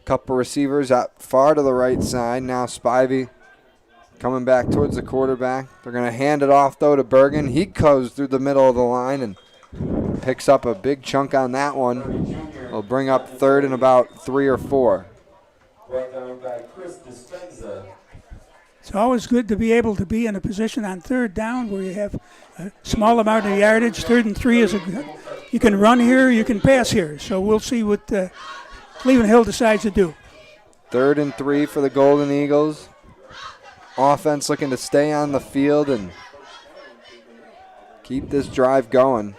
Couple receivers out far to the right side. Now Spivey coming back towards the quarterback. They're going to hand it off, though, to Bergen. He goes through the middle of the line and picks up a big chunk on that one. Will bring up 3rd and about 3 or 4. Brought down by Chris Dispenza. It's always good to be able to be in a position on 3rd down where you have a small amount of yardage. 3rd and 3 is you can run here, you can pass here. So we'll see what Cleveland Hill decides to do. 3rd and 3 for the Golden Eagles. Offense looking to stay on the field and keep this drive going.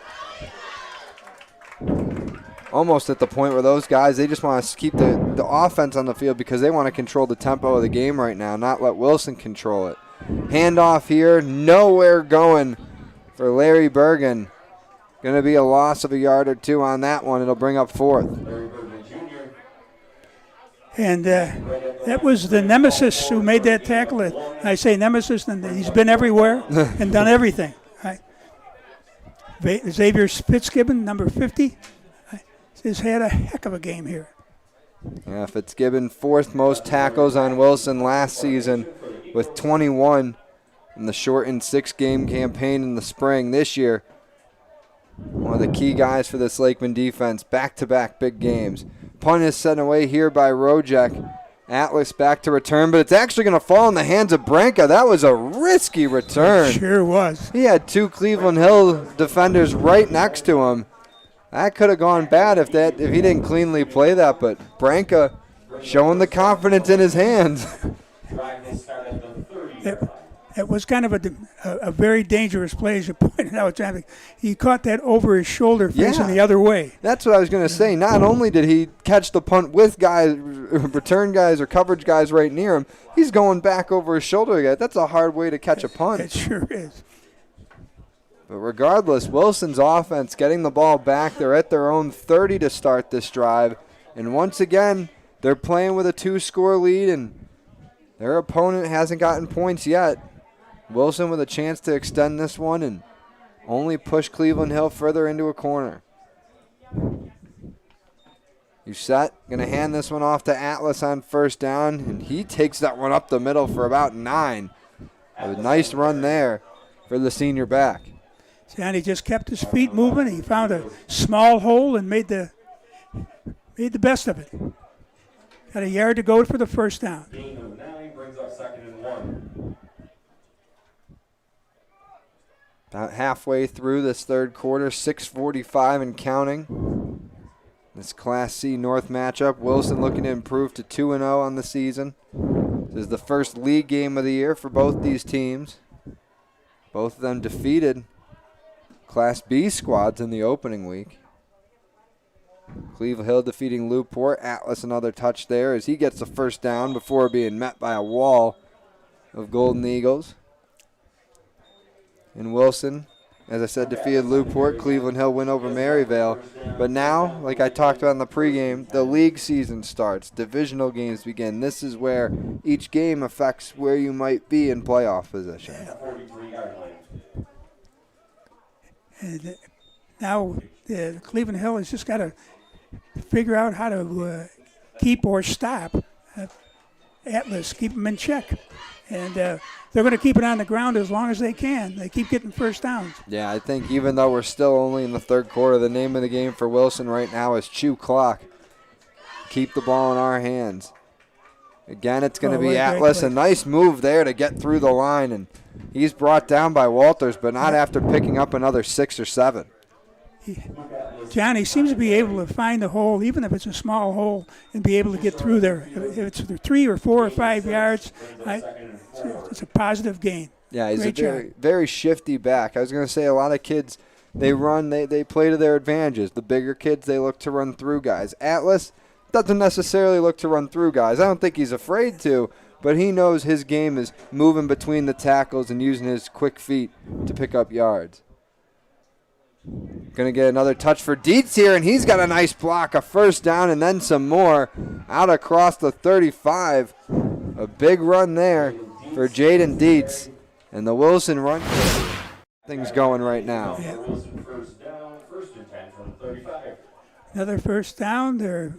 Almost at the point where those guys, they just want to keep the offense on the field because they want to control the tempo of the game right now, not let Wilson control it. Handoff here, nowhere going for Larry Bergen. Going to be a loss of a yard or 2 on that one. It'll bring up 4th. And that was the nemesis who made that tackle. I say nemesis, and he's been everywhere and done everything. Xavier Fitzgibbon, number 50, has had a heck of a game here. Yeah, Fitzgibbon, 4th most tackles on Wilson last season with 21 in the shortened 6-game campaign in the spring. This year, one of the key guys for this Lakeman defense, back-to-back big games. Punt is sent away here by Rojek. Atlas back to return, but it's actually going to fall in the hands of Branca. That was a risky return. Sure was. He had 2 Cleveland Hill defenders right next to him. That could have gone bad if he didn't cleanly play that, but Branca showing the confidence in his hands. It was kind of a very dangerous play, as you pointed out. He caught that over his shoulder facing the other way. That's what I was going to say. Not only did he catch the punt with guys, return guys or coverage guys right near him, he's going back over his shoulder again. That's a hard way to catch a punt. It sure is. But regardless, Wilson's offense getting the ball back. They're at their own 30 to start this drive. And once again, they're playing with a 2-score lead, and their opponent hasn't gotten points yet. Wilson with a chance to extend this one and only push Cleveland Hill further into a corner. Uset going to hand this one off to Atlas on 1st down, and he takes that one up the middle for about 9. A nice run there for the senior back. Johnny just kept his feet moving. He found a small hole and made the best of it. Got a yard to go for the 1st down. Gain of 9 brings up 2nd and 1. About halfway through this third quarter, 6:45 and counting. This Class C North matchup, Wilson looking to improve to 2-0 on the season. This is the first league game of the year for both these teams. Both of them defeated Class B squads in the opening week. Cleveland Hill defeating Newport. Atlas another touch there as he gets the first down before being met by a wall of Golden Eagles. And Wilson, as I said, defeated Newport. Cleveland Hill win over Maryvale. But now, like I talked about in the pregame, the league season starts. Divisional games begin. This is where each game affects where you might be in playoff position. And now Cleveland Hill has just got to figure out how to keep or stop Atlas, keep them in check. And they're going to keep it on the ground as long as they can. They keep getting first downs. Yeah, I think even though we're still only in the third quarter, the name of the game for Wilson right now is chew clock. Keep the ball in our hands. Again, it's going to be Atlas. A nice move there to get through the line, and he's brought down by Walters, but not after picking up another 6 or 7. Johnny seems to be able to find the hole, even if it's a small hole, and be able to get through there. If it's 3 or 4 or 5 yards, it's a positive gain. Yeah, he's Great a very, very shifty back. I was going to say a lot of kids, they run, they play to their advantages. The bigger kids, they look to run through guys. Atlas doesn't necessarily look to run through guys. I don't think he's afraid to, but he knows his game is moving between the tackles and using his quick feet to pick up yards. Going to get another touch for Dietz here, and he's got a nice block, a first down, and then some more out across the 35. A big run there for Jaden Dietz, and the Wilson run. Things going right now. Yeah. Another first down. They're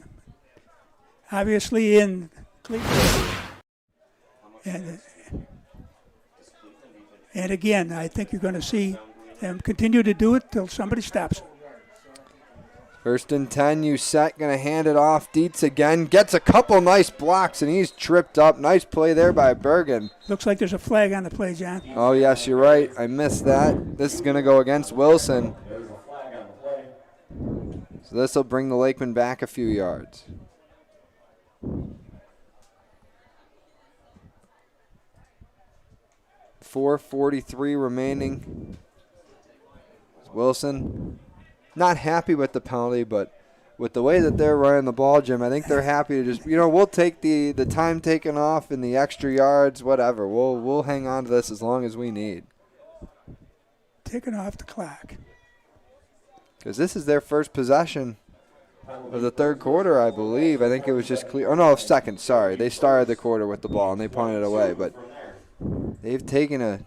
obviously in Cleveland. And again, I think you're going to see them continue to do it till somebody stops. First and 10, Uset going to hand it off. Dietz again gets a couple nice blocks, and he's tripped up. Nice play there by Bergen. Looks like there's a flag on the play, John. Oh, yes, you're right. I missed that. This is going to go against Wilson. So this will bring the Lakemen back a few yards. .443 remaining. Wilson not happy with the penalty, but with the way that they're running the ball, Jim, I think they're happy to just, we'll take the time taken off and the extra yards, whatever. We'll hang on to this as long as we need. Taking off the clock. Because this is their first possession of the third quarter, I believe. I think it was just clear. Oh, no, second, sorry. They started the quarter with the ball, and they punted it away. But they've taken a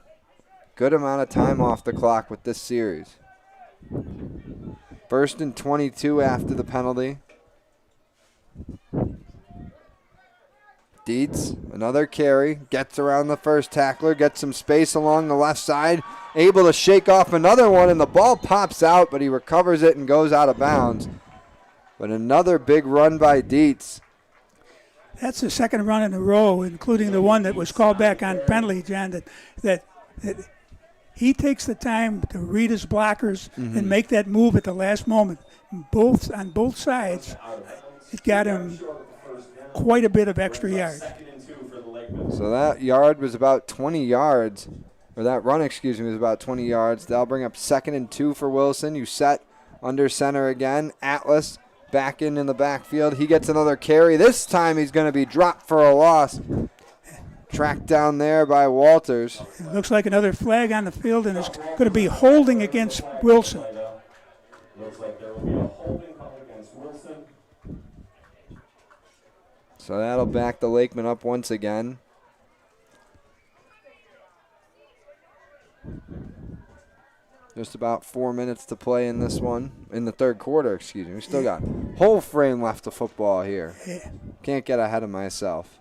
good amount of time off the clock with this series. First and 22 after the penalty. Dietz, another carry, gets around the first tackler, gets some space along the left side, able to shake off another one, and the ball pops out, but he recovers it and goes out of bounds. But another big run by Dietz. That's the second run in a row, including the one that was called back on penalty, John, that he takes the time to read his blockers and make that move at the last moment. On both sides, it got him quite a bit of extra yards. So that yard was about 20 yards, or that run, was about 20 yards. That'll bring up 2nd and 2 for Wilson. Uset under center again. Atlas back in the backfield. He gets another carry. This time he's going to be dropped for a loss. Tracked down there by Walters. It looks like another flag on the field, and it's going to be holding against Wilson. Looks like there will be a holding call against Wilson. So that'll back the Lakemen up once again. Just about 4 minutes to play in this one, in the third quarter, We still got whole frame left of football here. Can't get ahead of myself.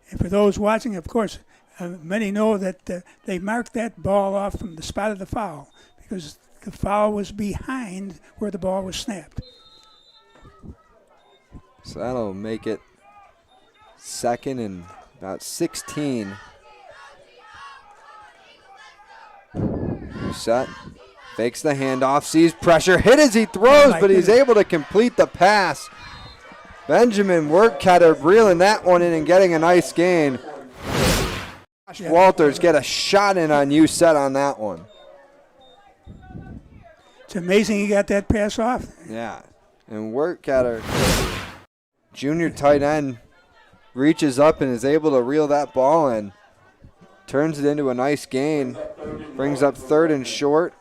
And for those watching, of course, many know that they marked that ball off from the spot of the foul because the foul was behind where the ball was snapped. So that'll make it 2nd and about 16. Set, fakes the handoff, sees pressure, hit as he throws, but he's able to complete the pass. Benjamin Workcutter reeling that one in and getting a nice gain. Walters get a shot in on USET on that one. It's amazing he got that pass off. Yeah. And work at her. Junior tight end reaches up and is able to reel that ball in. Turns it into a nice gain. Brings up 3rd and short.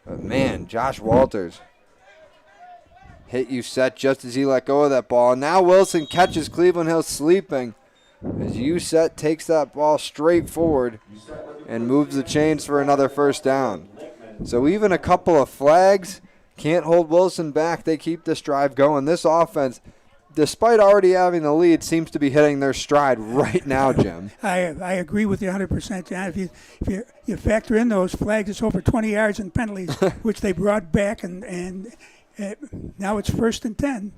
But man, Josh Walters hit USET just as he let go of that ball. Now Wilson catches Cleveland Hill sleeping as USET takes that ball straight forward and moves the chains for another first down. So even a couple of flags can't hold Wilson back. They keep this drive going. This offense, despite already having the lead, seems to be hitting their stride right now, Jim. I agree with you 100%, John. If you factor in those flags, it's over 20 yards and penalties, which they brought back, and now it's 1st and 10,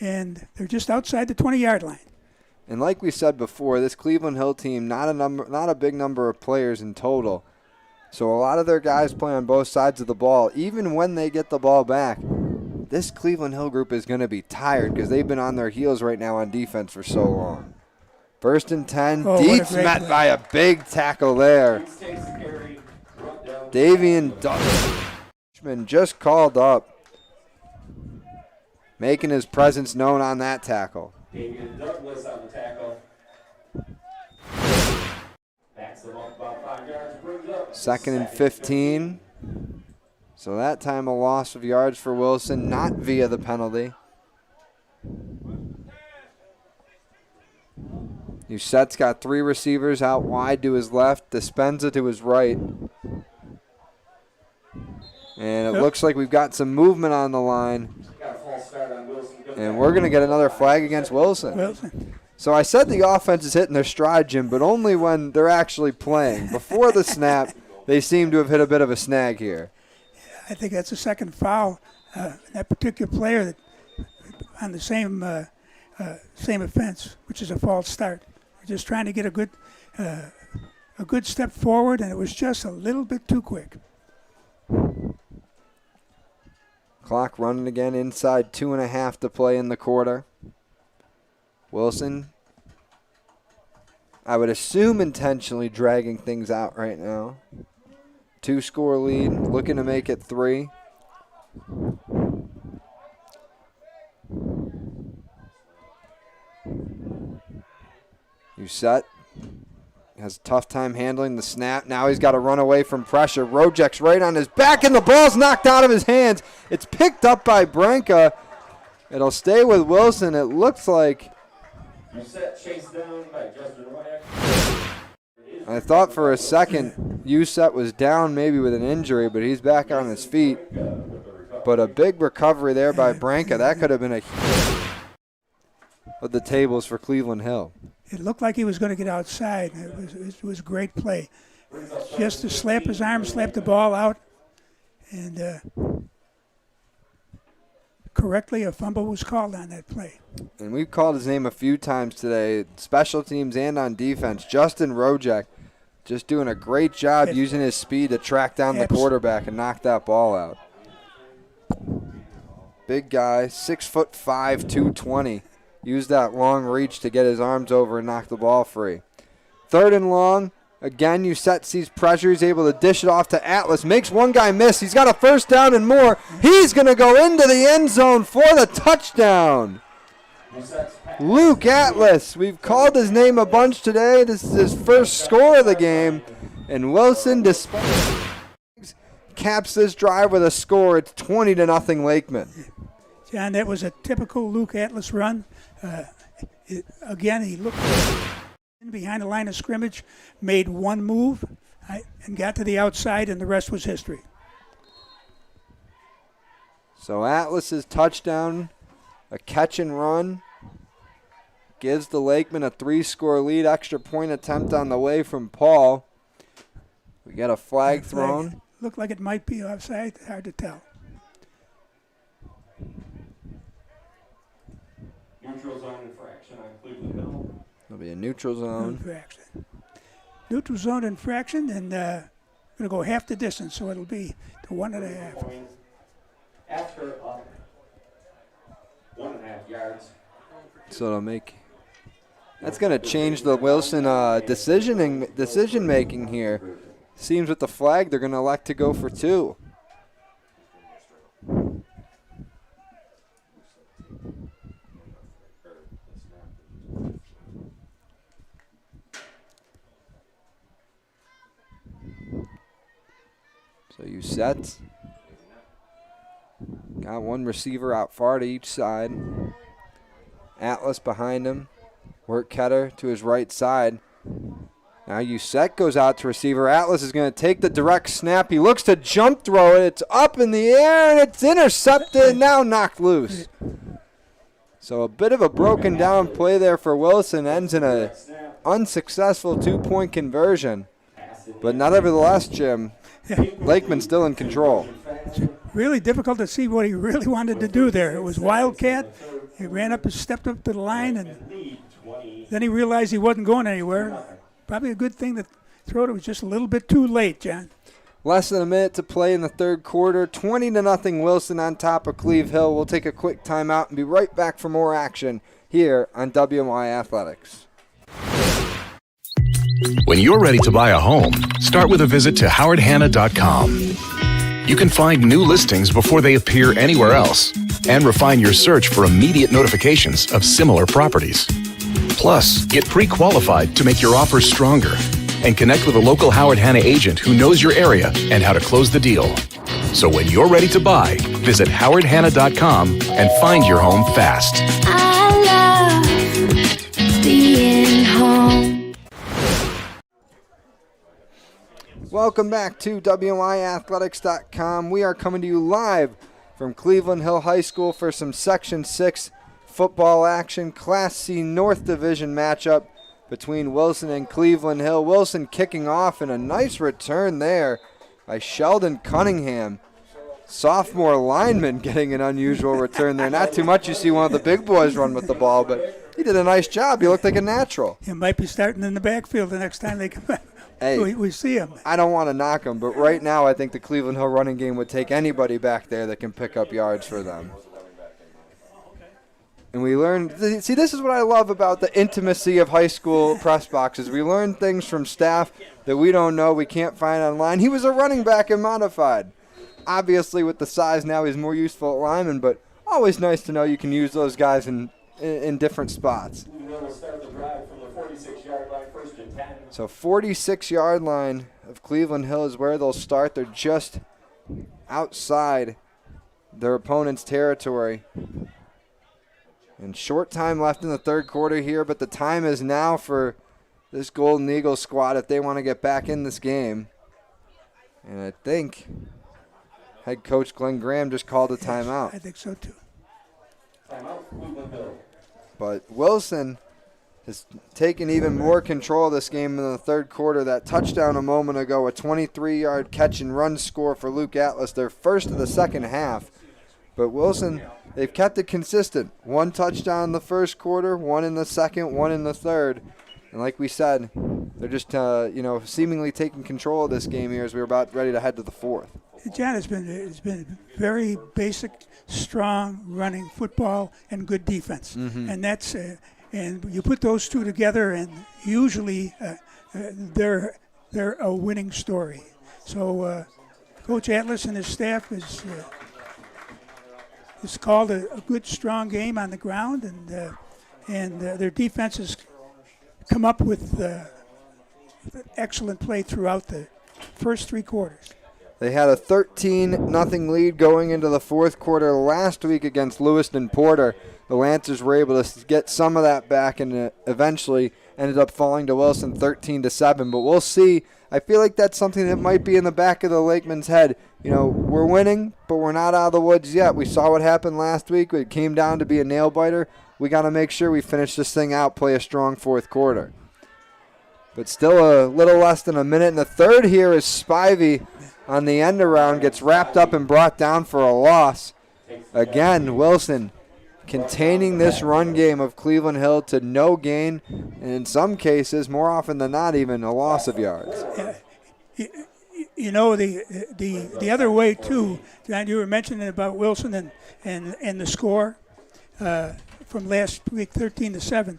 and they're just outside the 20-yard line. And like we said before, this Cleveland Hill team, not a big number of players in total. So a lot of their guys play on both sides of the ball. Even when they get the ball back, this Cleveland Hill group is going to be tired because they've been on their heels right now on defense for so long. 1st and 10. Dietz met by a big tackle there. Davian Dutchman just called up, making his presence known on that tackle. Damian Douglas on the tackle. Backs them up about 5 yards, brings up 2nd and 15. So that time a loss of yards for Wilson, not via the penalty. USET's got 3 receivers out wide to his left, Dispenza to his right. And it looks like we've got some movement on the line. And we're going to get another flag against Wilson. So I said the offense is hitting their stride, Jim, but only when they're actually playing. Before the snap, they seem to have hit a bit of a snag here. I think that's the second foul. That particular player that on the same offense, which is a false start. We're just trying to get a good step forward, and it was just a little bit too quick. Clock running again, inside 2.5 to play in the quarter. Wilson, I would assume intentionally dragging things out right now. 2-score lead, looking to make it 3. USET has a tough time handling the snap. Now he's got to run away from pressure. Rojek's right on his back, and the ball's knocked out of his hands. It's picked up by Branca. It'll stay with Wilson. It looks like. Chased down by Justin Royak. I thought for a second USET was down maybe with an injury, but he's back on his feet. But a big recovery there by Branca. That could have been a of the tables for Cleveland Hill. It looked like he was going to get outside. It was a great play. Just to slap his arm, slap the ball out, and correctly, a fumble was called on that play. And we've called his name a few times today, special teams and on defense. Justin Rojek just doing a great job using his speed to track down the quarterback and knock that ball out. Big guy, 6'5", 220. Used that long reach to get his arms over and knock the ball free. 3rd and long. Again, USET sees pressure. He's able to dish it off to Atlas. Makes one guy miss. He's got a first down and more. He's going to go into the end zone for the touchdown. Luke Atlas. We've called his name a bunch today. This is his first score of the game. And Wilson caps this drive with a score. It's 20-0 Lakeman. John, that was a typical Luke Atlas run. Again, he looked behind the line of scrimmage, made one move, and got to the outside, and the rest was history. So Atlas's touchdown, a catch and run, gives the Lakemen a 3-score lead. Extra point attempt on the way from Paul. We got a flag thrown. Looked like it might be offside. Hard to tell. Neutral zone infraction on Cleveland Hill. It'll be a neutral zone. Infraction. Neutral zone infraction, and going to go half the distance, so it'll be to 1.5. After 1.5 yards. So it'll make That's going to change the Wilson decision making here. Seems with the flag, they're going to elect to go for 2. So you set. Got one receiver out far to each side. Atlas behind him. Wortketter to his right side. Now Uset goes out to receiver. Atlas is going to take the direct snap. He looks to jump throw it. It's up in the air, and it's intercepted and now knocked loose. So a bit of a broken down play there for Wilson. Ends in a unsuccessful 2-point conversion. But nevertheless, Jim, Lakeman's still in control. Really difficult to see what he really wanted to do there. It was Wildcat. He ran up and stepped up to the line, and then he realized he wasn't going anywhere. Probably a good thing that throw it was just a little bit too late, John. Less than a minute to play in the third quarter. 20-0 Wilson on top of Cleve Hill. We'll take a quick timeout and be right back for more action here on WMY Athletics. When you're ready to buy a home, start with a visit to howardhanna.com. You can find new listings before they appear anywhere else and refine your search for immediate notifications of similar properties. Plus, get pre-qualified to make your offers stronger and connect with a local Howard Hanna agent who knows your area and how to close the deal. So when you're ready to buy, visit howardhanna.com and find your home fast. I love being home. Welcome back to WMYathletics.com. We are coming to you live from Cleveland Hill High School for some Section 6 football action. Class C North Division matchup between Wilson and Cleveland Hill. Wilson kicking off, and a nice return there by Sheldon Cunningham. Sophomore lineman getting an unusual return there. Not too much you see one of the big boys run with the ball, but he did a nice job. He looked like a natural. He might be starting in the backfield the next time they come back. Hey, we see him. I don't want to knock him, but right now I think the Cleveland Hill running game would take anybody back there that can pick up yards for them. And we learned, see, this is what I love about the intimacy of high school press boxes. We learn things from staff that we don't know, we can't find online. He was a running back in modified. Obviously, with the size now, he's more useful at lineman, but always nice to know you can use those guys in different spots. So 46-yard line of Cleveland Hill is where they'll start. They're just outside their opponent's territory. And short time left in the third quarter here, but the time is now for this Golden Eagles squad if they want to get back in this game. And I think head coach Glenn Graham just called a timeout. I think so too. But Wilson has taken even more control of this game in the third quarter. That touchdown a moment ago, a 23-yard catch and run score for Luke Atlas, their first of the second half. But Wilson, they've kept it consistent. One touchdown in the first quarter, one in the second, one in the third. And like we said, they're just seemingly taking control of this game here as we're about ready to head to the fourth. John, it's been very basic, strong running football and good defense, and that's and you put those two together, and usually they're a winning story. So Coach Atlas and his staff has called a good, strong game on the ground, and their defense has come up with excellent play throughout the first three quarters. They had a 13-0 lead going into the fourth quarter last week against Lewiston Porter. The Lancers were able to get some of that back and eventually ended up falling to Wilson 13-7. But we'll see. I feel like that's something that might be in the back of the Lakeman's head. You know, we're winning, but we're not out of the woods yet. We saw what happened last week. It came down to be a nail-biter. We got to make sure we finish this thing out, play a strong fourth quarter. But still a little less than a minute in the third here is Spivey on the end around, gets wrapped up and brought down for a loss. Again, Wilson containing this run game of Cleveland Hill to no gain, and in some cases, more often than not, even a loss of yards. You know, the other way too, John, you were mentioning about Wilson and the score from last week, 13-7.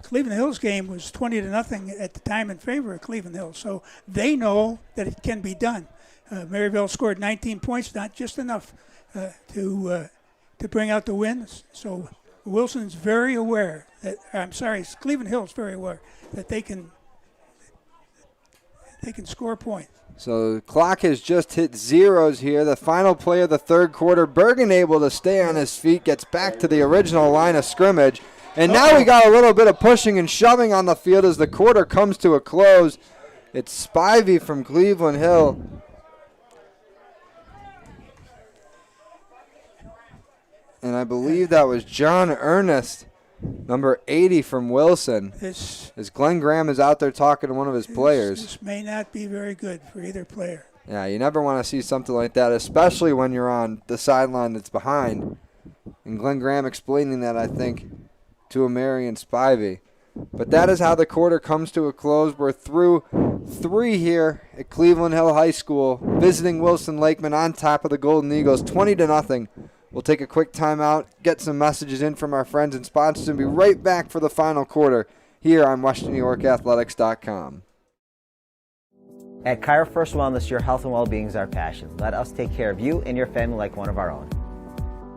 Cleveland Hills game was 20-0 at the time in favor of Cleveland Hills, so they know that it can be done. Maryville scored 19 points, not just enough to bring out the win. So Wilson's very aware that Cleveland Hills very aware that they can score points. So the clock has just hit zeros here. The final play of the third quarter. Bergen able to stay on his feet, gets back to the original line of scrimmage. And now we got a little bit of pushing and shoving on the field as the quarter comes to a close. It's Spivey from Cleveland Hill. And I believe that was John Ernest, number 80 from Wilson. As Glenn Graham is out there talking to one of his players. This may not be very good for either player. Yeah, you never want to see something like that, especially when you're on the sideline that's behind. And Glenn Graham explaining that, I think, to Marion Spivey. But that is how the quarter comes to a close. We're through 3 here at Cleveland Hill High School, visiting Wilson Lakeman on top of the Golden Eagles, 20-0. We'll take a quick timeout, get some messages in from our friends and sponsors, and be right back for the final quarter here on WesternNewYorkAthletics.com. At Cairo First Wellness, your health and well-being is our passion. Let us take care of you and your family like one of our own.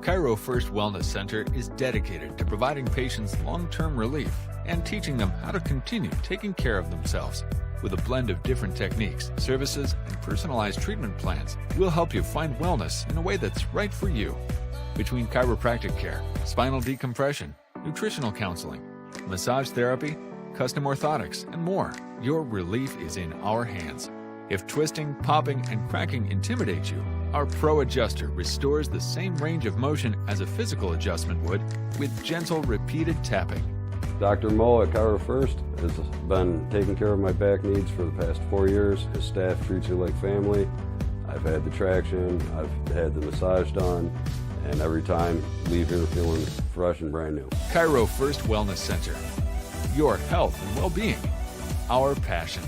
Cairo First Wellness Center is dedicated to providing patients long-term relief and teaching them how to continue taking care of themselves. With a blend of different techniques, services, and personalized treatment plans, we'll help you find wellness in a way that's right for you. Between chiropractic care, spinal decompression, nutritional counseling, massage therapy, custom orthotics, and more, your relief is in our hands. If twisting, popping, and cracking intimidate you, our Pro Adjuster restores the same range of motion as a physical adjustment would with gentle, repeated tapping. Dr. Mo at Cairo First has been taking care of my back needs for the past 4 years. His staff treats you like family. I've had the traction, I've had the massage done, and every time leave here feeling fresh and brand new. Cairo First Wellness Center. Your health and well-being. Our passion.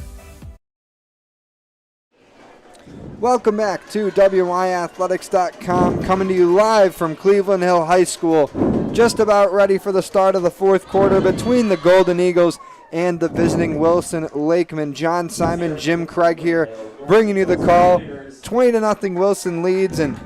Welcome back to WYAthletics.com, coming to you live from Cleveland Hill High School. Just about ready for the start of the fourth quarter between the Golden Eagles and the visiting Wilson Lakeman. John Simon, Jim Craig here, bringing you the call. 20-0 Wilson leads, and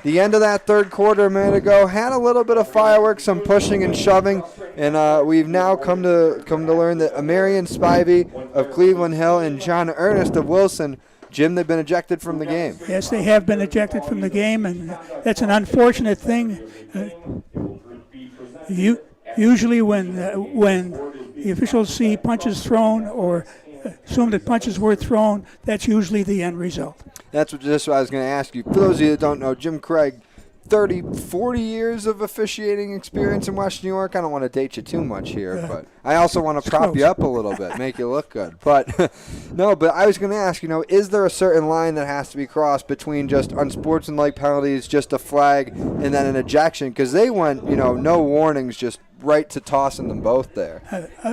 the end of that third quarter a minute ago had a little bit of fireworks, some pushing and shoving, and we've now come to learn that Marion Spivey of Cleveland Hill and John Ernest of Wilson, Jim, they've been ejected from the game. Yes, they have been ejected from the game, and that's an unfortunate thing. Usually when the officials see punches thrown or assume that punches were thrown, that's usually the end result. That's just what I was going to ask you. For those of you that don't know, Jim Craig, 30, 40 years of officiating experience in West New York. I don't want to date you too much here, but I also want to prop you up a little bit, make you look good. But no, but I was going to ask, is there a certain line that has to be crossed between just unsportsmanlike penalties, just a flag, and then an ejection? Because they went, no warnings, just right to tossing them both there.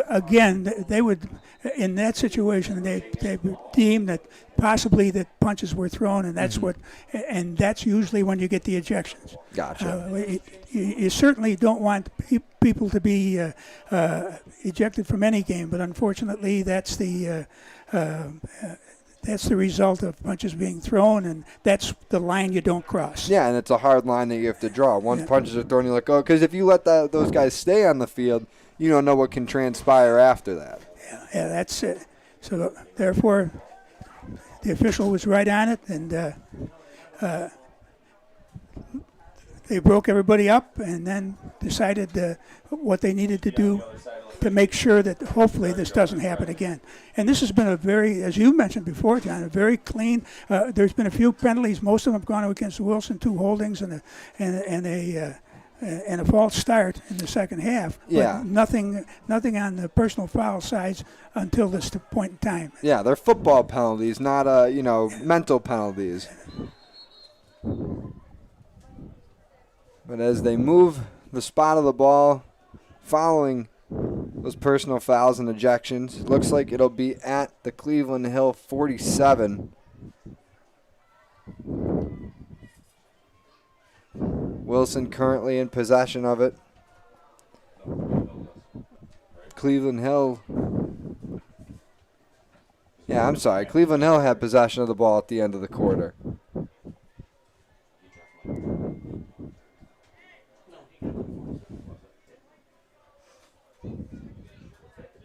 Again, they would, in that situation, they deem that possibly that punches were thrown, and that's and that's usually when you get the ejections. Gotcha. You certainly don't want people to be ejected from any game, but unfortunately, that's the result of punches being thrown, and that's the line you don't cross. Yeah, and it's a hard line that you have to draw. Once punches are thrown, you're like, oh, because if you let those guys stay on the field, you don't know what can transpire after that. Yeah, that's it. So therefore, the official was right on it, and they broke everybody up and then decided what they needed to do to make sure that hopefully this doesn't happen again. And this has been a very, as you mentioned before, John, a very clean. There's been a few penalties. Most of them have gone against Wilson, 2 holdings and a false start in the second half. Yeah. But nothing on the personal foul sides until this point in time. Yeah, they're football penalties, not mental penalties. But as they move the spot of the ball following those personal fouls and ejections, it looks like it'll be at the Cleveland Hill 47. Wilson currently in possession of it. Cleveland Hill. Yeah, I'm sorry. Cleveland Hill had possession of the ball at the end of the quarter.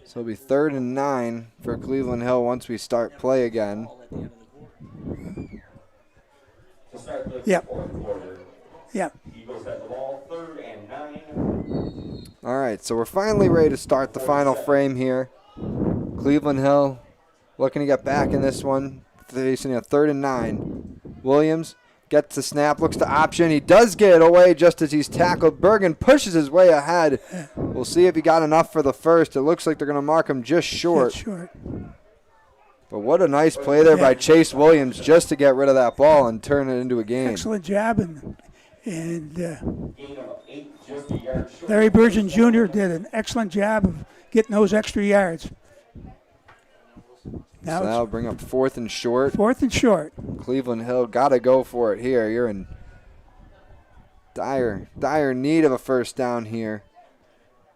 So it'll be 3rd and 9 for Cleveland Hill once we start play again. Yep. Yep. Eagles have the ball, 3rd and 9. All right, so we're finally ready to start the final frame here. Cleveland Hill looking to get back in this one, facing a 3rd and 9. Williams gets the snap, looks to option. He does get it away just as he's tackled. Bergen pushes his way ahead. We'll see if he got enough for the first. It looks like they're going to mark him just short. But what a nice play there by Chase Williams just to get rid of that ball and turn it into a game. Excellent job, and Larry Burgeon Jr. did an excellent job of getting those extra yards. Now So that'll bring up 4th and short. 4th and short. Cleveland Hill got to go for it here. You're in dire need of a first down here.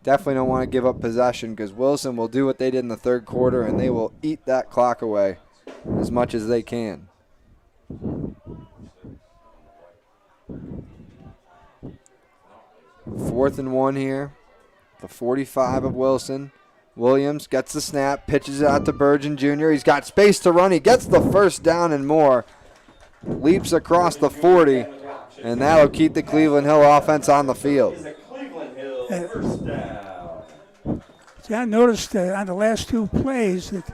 Definitely don't want to give up possession because Wilson will do what they did in the 3rd quarter, and they will eat that clock away as much as they can. Fourth and 1 here. The 45 of Wilson. Williams gets the snap, pitches it out to Burgeon Jr. He's got space to run. He gets the first down and more. Leaps across the 40, and that'll keep the Cleveland Hill offense on the field. See, I noticed on the last 2 plays that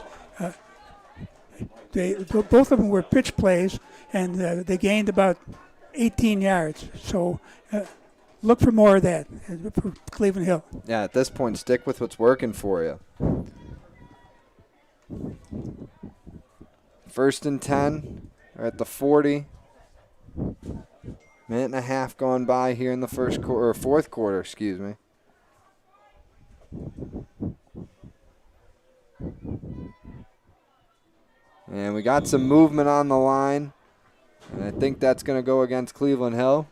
both of them were pitch plays, and they gained about 18 yards. So look for more of that for Cleveland Hill. Yeah, at this point, stick with what's working for you. 1st and 10. We're at the 40. Minute and a half gone by here in the 4th quarter, excuse me. And we got some movement on the line. And I think that's going to go against Cleveland Hill.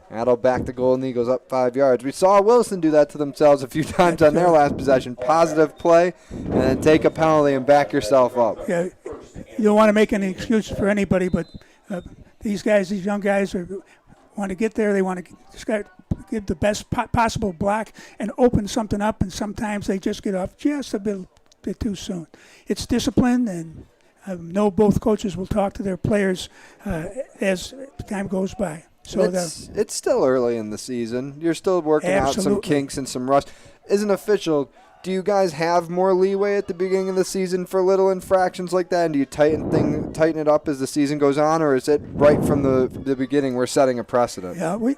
That'll back the Golden Eagles up 5 yards. We saw Wilson do that to themselves a few times on their last possession. Positive play, and then take a penalty and back yourself up. Yeah, you don't want to make any excuses for anybody, but these young guys, want to get there. They want to just give the best possible block and open something up, and sometimes they just get off just a bit too soon. It's discipline, and I know both coaches will talk to their players as time goes by. So it's still early in the season. You're still working out some kinks and some rust. As an official, do you guys have more leeway at the beginning of the season for little infractions like that? And do you tighten it up as the season goes on, or is it right from the beginning we're setting a precedent? Yeah, we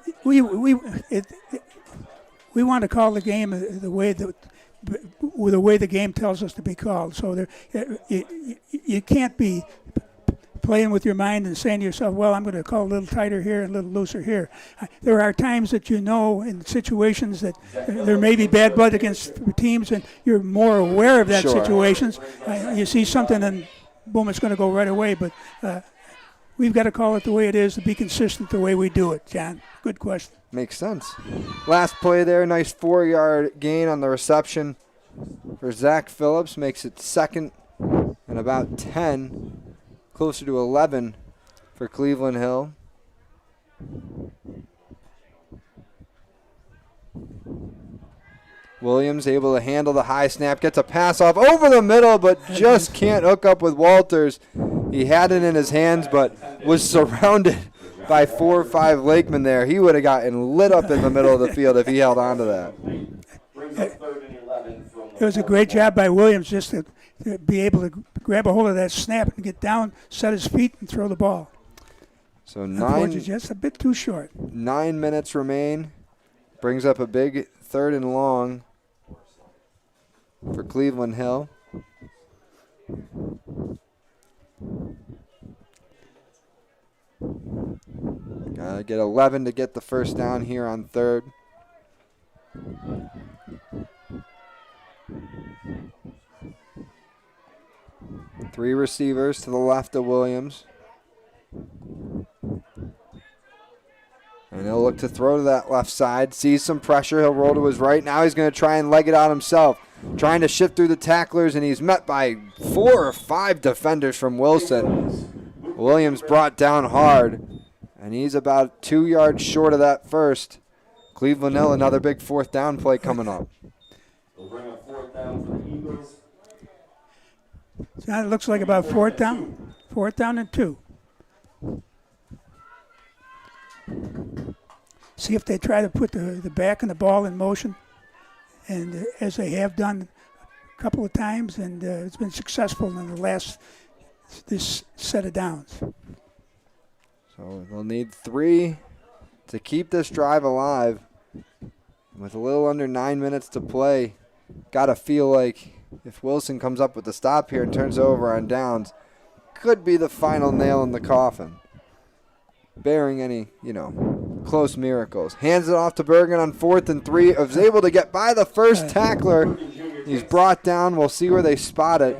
want to call the game the way the game tells us to be called. So you can't be playing with your mind and saying to yourself, well, I'm going to call a little tighter here and a little looser here. There are times that in situations that there may be bad blood against teams, and you're more aware of that situations. You see something and boom, it's going to go right away. But we've got to call it the way it is and be consistent the way we do it, John. Good question. Makes sense. Last play there, nice 4-yard gain on the reception for Zach Phillips. Makes it 2nd and about 10. Closer to 11 for Cleveland Hill. Williams able to handle the high snap, gets a pass off over the middle, but just can't hook up with Walters. He had it in his hands, but was surrounded by 4 or 5 Lakemen there. He would have gotten lit up in the middle of the field if he held on to that. It was a great job by Williams just to be able to grab a hold of that snap and get down, set his feet, and throw the ball. So just a bit too short. 9 minutes remain. Brings up a big 3rd and long for Cleveland Hill. Gotta get 11 to get the first down here on 3rd. Three receivers to the left of Williams. And he'll look to throw to that left side. Sees some pressure. He'll roll to his right. Now he's going to try and leg it out himself. trying to shift through the tacklers, and he's met by 4 or 5 defenders from Wilson. Williams brought down hard, and he's about 2 yards short of that first. Cleveland Hill, another big 4th down play coming up. We'll bring up 4th down for the Eagles. So now it looks like about 4th down. 4th down and 2. See if they try to put the back and the ball in motion, and as they have done a couple of times, and it's been successful in this set of downs. So they'll need 3 to keep this drive alive. With a little under 9 minutes to play, got to feel like if Wilson comes up with the stop here and turns over on downs, could be the final nail in the coffin. Bearing any, close miracles. Hands it off to Bergen on 4th and 3. Was able to get by the first tackler. He's brought down. We'll see where they spot it.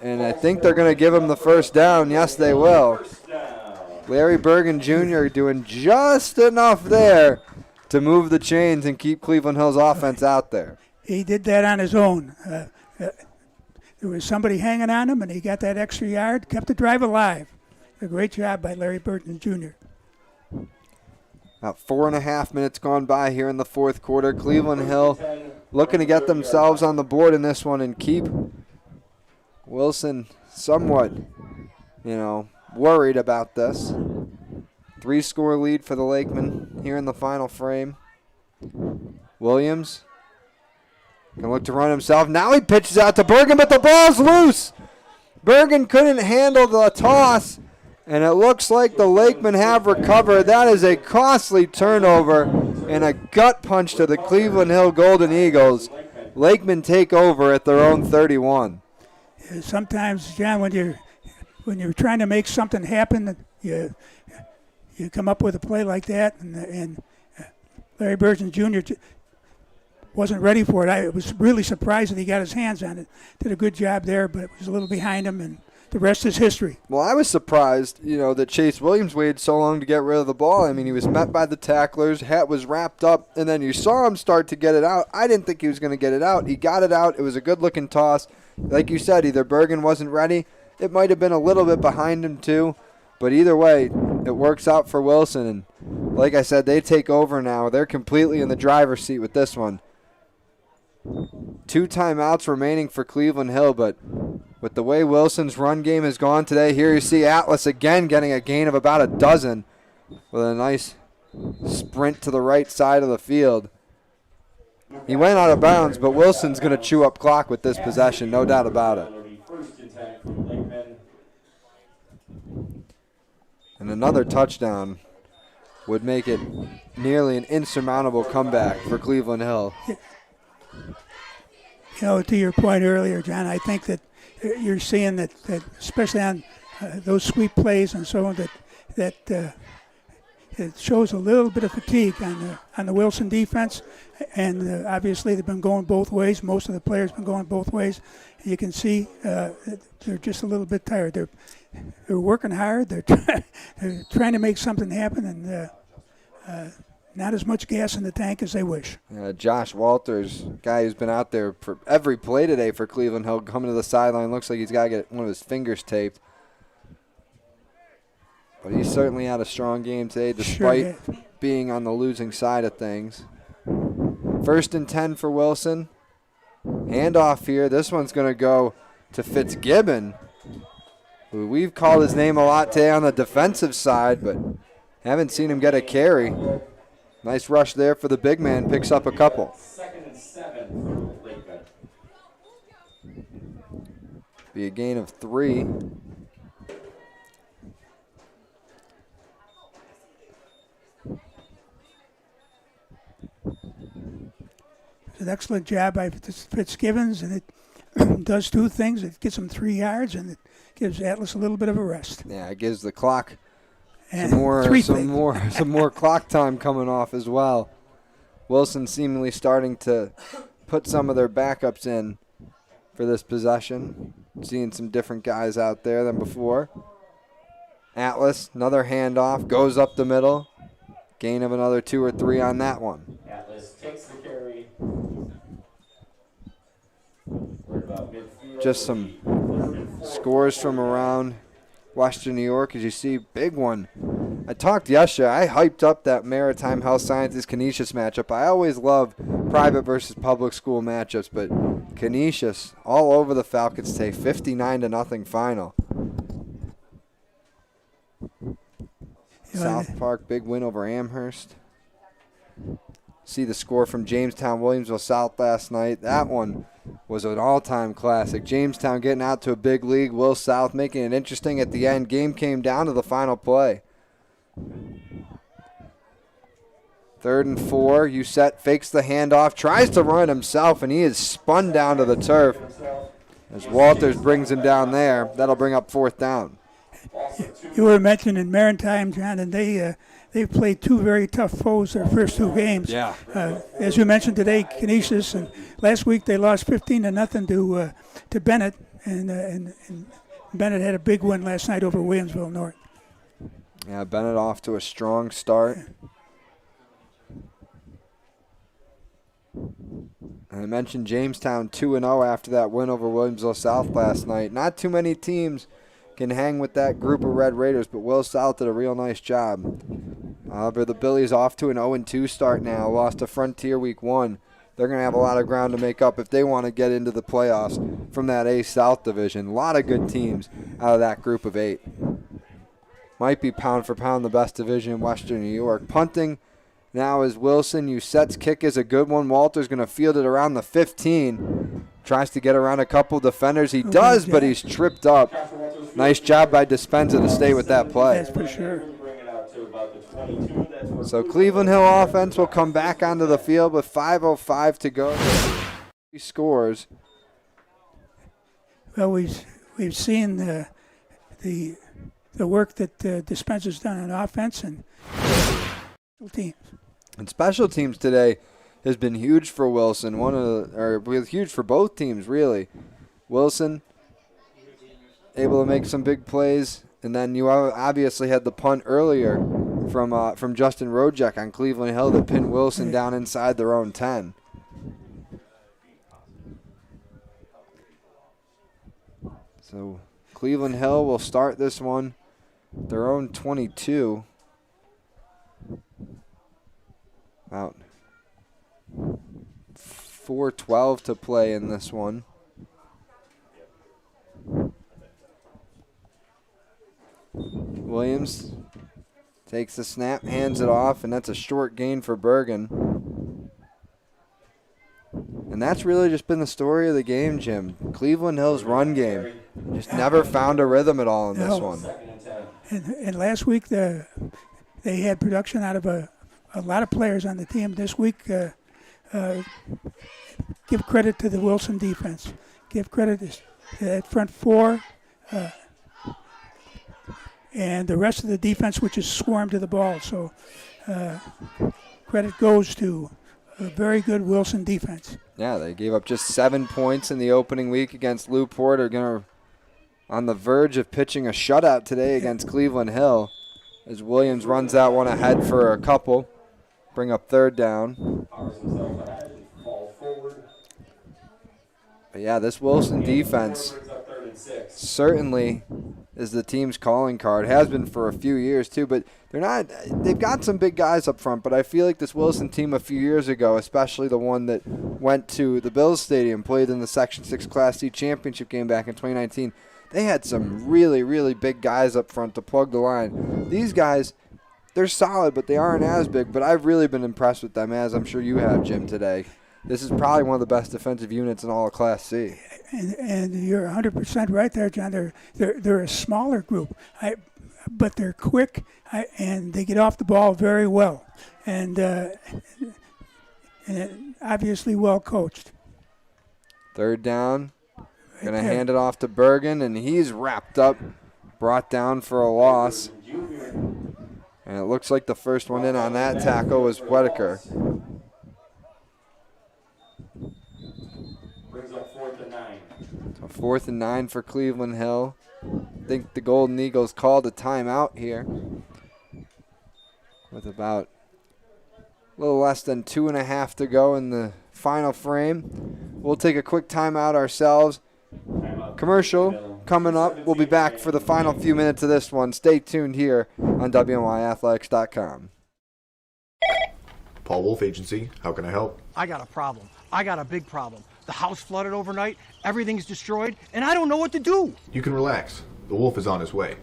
And I think they're going to give him the first down. Yes, they will. Larry Bergen Jr. doing just enough there to move the chains and keep Cleveland Hill's offense out there. He did that on his own. There was somebody hanging on him, and he got that extra yard, kept the drive alive. A great job by Larry Burton Jr. About 4.5 minutes gone by here in the 4th quarter. Cleveland Hill looking to get themselves on the board in this one and keep Wilson somewhat, worried about this. 3-score lead for the Lakemen here in the final frame. Williams gonna look to run himself. Now he pitches out to Bergen, but the ball's loose. Bergen couldn't handle the toss, and it looks like the Lakemen have recovered. That is a costly turnover and a gut punch to the Cleveland Hill Golden Eagles. Lakemen take over at their own 31. Sometimes, John, when you're trying to make something happen, you come up with a play like that, and Larry Burton Jr. wasn't ready for it. I was really surprised that he got his hands on it. Did a good job there, but it was a little behind him, and the rest is history. Well, I was surprised, that Chase Williams waited so long to get rid of the ball. I mean, he was met by the tacklers, hat was wrapped up, and then you saw him start to get it out. I didn't think he was going to get it out. He got it out. It was a good-looking toss. Like you said, either Bergen wasn't ready. It might have been a little bit behind him, too. But either way, it works out for Wilson. And like I said, they take over now. They're completely in the driver's seat with this one. 2 timeouts remaining for Cleveland Hill, but with the way Wilson's run game has gone today, here you see Atlas again getting a gain of about a dozen with a nice sprint to the right side of the field. He went out of bounds, but Wilson's going to chew up clock with this possession, no doubt about it. And another touchdown would make it nearly an insurmountable comeback for Cleveland Hill. To your point earlier, John, I think that you're seeing that especially on those sweep plays and so on, that it shows a little bit of fatigue on the Wilson defense, and obviously they've been going both ways. Most of the players have been going both ways. You can see they're just a little bit tired. They're working hard. They're trying to make something happen, and not as much gas in the tank as they wish. Josh Walters, guy who's been out there for every play today for Cleveland Hill, coming to the sideline. Looks like he's got to get one of his fingers taped. But he certainly had a strong game today, despite being on the losing side of things. 1st and 10 for Wilson. Handoff here. This one's going to go to Fitzgibbon, who we've called his name a lot today on the defensive side, but haven't seen him get a carry. Nice rush there for the big man. Picks up a couple. 2nd and 7 for Lakemen. Be a gain of 3. It's an excellent job by Fitzgibbons, and it does 2 things. It gets them 3 yards, and it gives Atlas a little bit of a rest. Yeah, it gives the clock and some more clock time coming off as well. Wilson seemingly starting to put some of their backups in for this possession. Seeing some different guys out there than before. Atlas, another handoff, goes up the middle. Gain of another 2 or 3 on that one. Atlas takes the carry. just some scores from around Western New York. As you see, big one. I talked yesterday. I hyped up that Maritime Health Sciences Canisius matchup. I always love private versus public school matchups, but Canisius all over the Falcons today, 59-0 final. South Park, big win over Amherst. See the score from Jamestown Williamsville South last night. That one was an all-time classic. Jamestown getting out to a big lead. Will South making it interesting at the end. Game came down to the final play. 3rd and 4. Uset fakes the handoff, tries to run himself, and he is spun down to the turf as Walters brings him down there. That'll bring up 4th down. You were mentioning Maritime, John, and they've played two very tough foes their first two games. Yeah. As you mentioned today, Canisius, and last week they lost 15-0 to Bennett, and Bennett had a big win last night over Williamsville North. Yeah, Bennett off to a strong start. And I mentioned Jamestown 2-0 after that win over Williamsville South last night. Not too many teams can hang with that group of Red Raiders, but Will South did a real nice job. However, the Billies off to an 0-2 start now. Lost to Frontier week 1. They're going to have a lot of ground to make up if they want to get into the playoffs from that A South division. A lot of good teams out of that group of 8. Might be pound for pound the best division in Western New York. Punting now is Wilson. Uset's kick is a good one. Walter's going to field it around the 15. Tries to get around a couple defenders. He does, but he's tripped up. Nice job by Dispenza to stay with that play. That's for sure. So Cleveland Hill offense will come back onto the field with 5:05 to go. He scores. Well, we've seen the work that Dispenza's done on offense and special teams. And special teams today has been huge for Wilson. Huge for both teams, really. Wilson able to make some big plays, and then you obviously had the punt earlier from Justin Rojek on Cleveland Hill that pinned Wilson down inside their own 10. So Cleveland Hill will start this one their own 22. About 4:12 to play in this one. Williams takes the snap, hands it off, and that's a short gain for Bergen. And that's really just been the story of the game, Jim. Cleveland Hill's run game just never found a rhythm at all in this one. And last week they had production out of a lot of players on the team. This week, give credit to the Wilson defense. Give credit to that front four and the rest of the defense, which is swarmed to the ball. So credit goes to a very good Wilson defense. Yeah, they gave up just 7 points in the opening week against Newport. They're going to on the verge of pitching a shutout today against Cleveland Hill as Williams runs that one ahead for a couple. Bring up 3rd down. But yeah, this Wilson defense certainly is the team's calling card. Has been for a few years too, but they've got some big guys up front, but I feel like this Wilson team a few years ago, especially the one that went to the Bills Stadium, played in the Section 6 Class C championship game back in 2019, they had some really, really big guys up front to plug the line. These guys, they're solid, but they aren't as big, but I've really been impressed with them, as I'm sure you have, Jim, today. This is probably one of the best defensive units in all of Class C. And you're 100% right there, John. They're a smaller group, but they're quick and they get off the ball very well, and obviously well coached. 3rd down, going to hand it off to Bergen, and he's wrapped up, brought down for a loss. And it looks like the first one in on that tackle was Whitaker. Brings up 4th and 9. So 4th and 9 for Cleveland Hill. I think the Golden Eagles called a timeout here with about a little less than 2.5 to go in the final frame. We'll take a quick timeout ourselves. Commercial coming up. We'll be back for the final few minutes of this one. Stay tuned here on WNYathletics.com. Paul Wolf Agency, how can I help? I got a problem. I got a big problem. The house flooded overnight, everything's destroyed, and I don't know what to do. You can relax. The Wolf is on his way.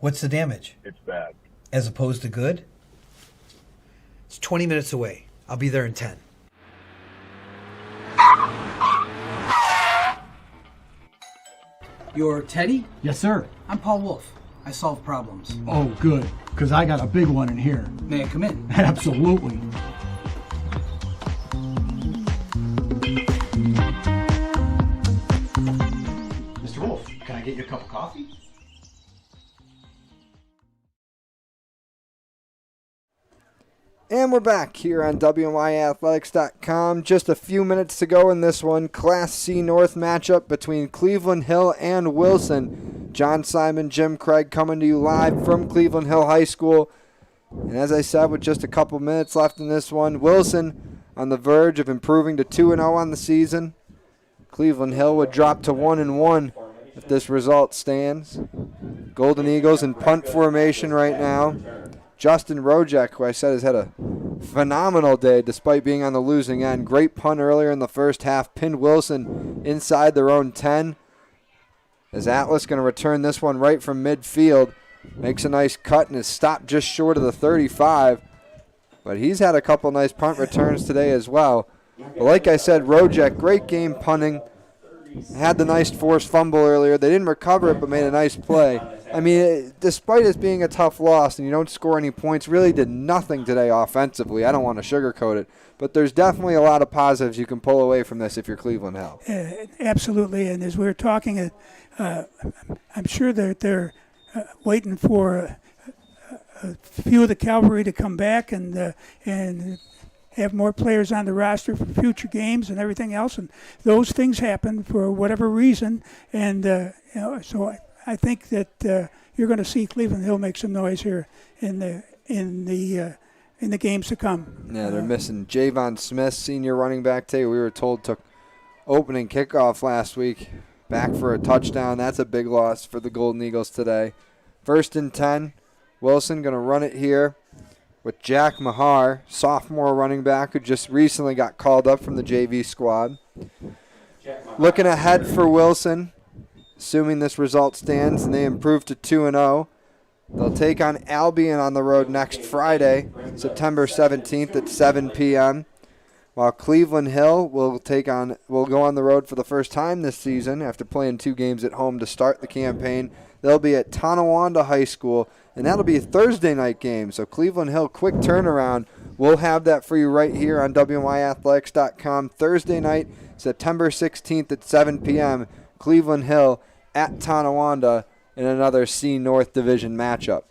What's the damage? It's bad. As opposed to good? It's 20 minutes away. I'll be there in 10. You're Teddy? Yes, sir. I'm Paul Wolf. I solve problems. Oh, good, because I got a big one in here. May I come in? Absolutely. Mr. Wolf, can I get you a cup of coffee? And we're back here on WNYathletics.com. Just a few minutes to go in this one. Class C North matchup between Cleveland Hill and Wilson. John Simon, Jim Craig coming to you live from Cleveland Hill High School. And as I said, with just a couple minutes left in this one, Wilson on the verge of improving to 2-0 on the season. Cleveland Hill would drop to 1-1 if this result stands. Golden Eagles in punt formation right now. Justin Rojek, who I said has had a phenomenal day despite being on the losing end. Great punt earlier in the first half. Pinned Wilson inside their own 10. As Atlas going to return this one right from midfield. Makes a nice cut and is stopped just short of the 35. But he's had a couple nice punt returns today as well. But like I said, Rojek, great game punting. Had the nice forced fumble earlier. They didn't recover it but made a nice play. I mean, despite it being a tough loss and you don't score any points, really did nothing today offensively. I don't want to sugarcoat it. But there's definitely a lot of positives you can pull away from this if you're Cleveland Hill. Absolutely. And as we were talking, I'm sure that they're waiting for a few of the cavalry to come back and have more players on the roster for future games and everything else. And those things happen for whatever reason. And so I think that you're going to see Cleveland Hill make some noise here in the games to come. Yeah, they're missing Javon Smith, senior running back today. We were told took opening kickoff last week, back for a touchdown. That's a big loss for the Golden Eagles today. 1st and 10. Wilson going to run it here with Jack Mahar, sophomore running back who just recently got called up from the JV squad. Looking ahead for Wilson, assuming this result stands and they improve to 2-0. They'll take on Albion on the road next Friday, September 17th at 7 p.m., while Cleveland Hill will go on the road for the first time this season after playing 2 games at home to start the campaign. They'll be at Tonawanda High School, and that'll be a Thursday night game. So Cleveland Hill, quick turnaround. We'll have that for you right here on WNYathletics.com. Thursday night, September 16th at 7 p.m., Cleveland Hill at Tonawanda in another C North Division matchup.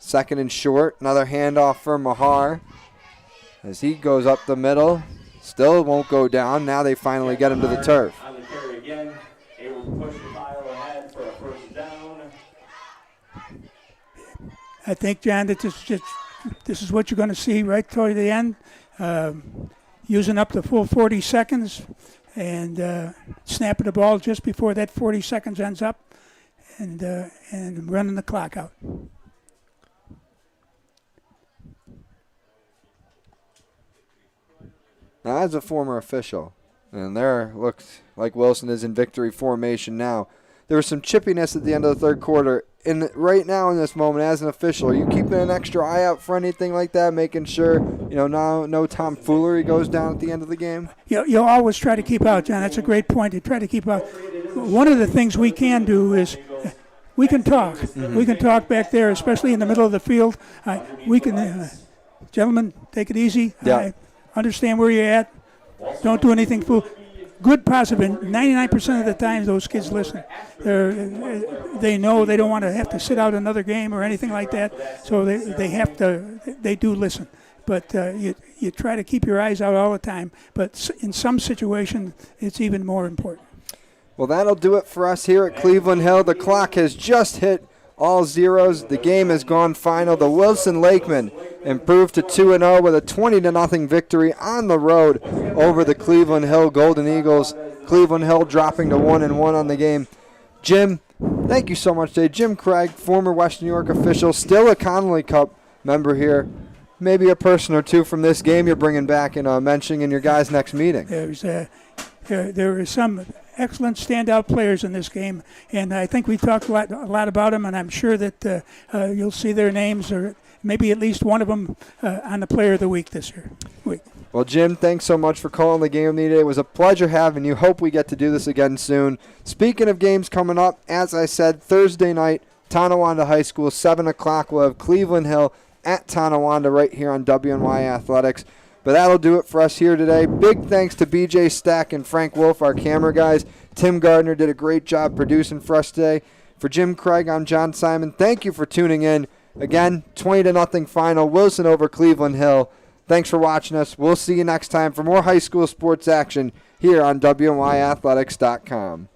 2nd and short, another handoff for Mahar. As he goes up the middle, still won't go down. Now they finally get him to the turf. On the carry again, able to push the mile ahead for a 1st down. I think, John, that this is what you're going to see right toward the end, using up the full 40 seconds and snapping the ball just before that 40 seconds ends up and running the clock out. Now, as a former official, and there looks like Wilson is in victory formation now, there was some chippiness at the end of the 3rd quarter. And right now in this moment, as an official, are you keeping an extra eye out for anything like that, making sure no tomfoolery goes down at the end of the game? You'll always try to keep out, John. That's a great point. You try to keep out. One of the things we can do is we can talk. Mm-hmm. We can talk back there, especially in the middle of the field. We can, gentlemen, take it easy. Yeah. Understand where you're at. Don't do anything fool. Good positive. 99% of the time, those kids listen. They know they don't want to have to sit out another game or anything like that. So they do listen. But you try to keep your eyes out all the time. But in some situations, it's even more important. Well, that'll do it for us here at Cleveland Hill. The clock has just hit all zeros. The game has gone final. The Wilson Lakemen improved to 2-0 with a 20-0 victory on the road over the Cleveland Hill Golden Eagles. Cleveland Hill dropping to 1-1 on the game. Jim, thank you so much today. Jim Craig, former Western New York official, still a Connolly Cup member here. Maybe a person or two from this game you're bringing back and mentioning in your guys' next meeting. There were some excellent standout players in this game, and I think we talked a lot about them, and I'm sure that you'll see their names, or maybe at least one of them on the Player of the Week this year. Well, Jim, thanks so much for calling the game of the day. It was a pleasure having you. Hope we get to do this again soon. Speaking of games coming up, as I said, Thursday night, Tonawanda High School, 7 o'clock. We'll have Cleveland Hill at Tonawanda right here on WNY Athletics. But that'll do it for us here today. Big thanks to BJ Stack and Frank Wolf, our camera guys. Tim Gardner did a great job producing for us today. For Jim Craig, I'm John Simon. Thank you for tuning in. Again, 20-0 final, Wilson over Cleveland Hill. Thanks for watching us. We'll see you next time for more high school sports action here on WNYathletics.com.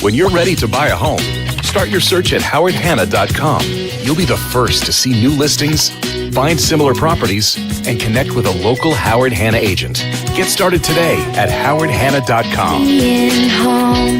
When you're ready to buy a home, start your search at howardhanna.com. You'll be the first to see new listings, find similar properties, and connect with a local Howard Hanna agent. Get started today at howardhanna.com. Being home.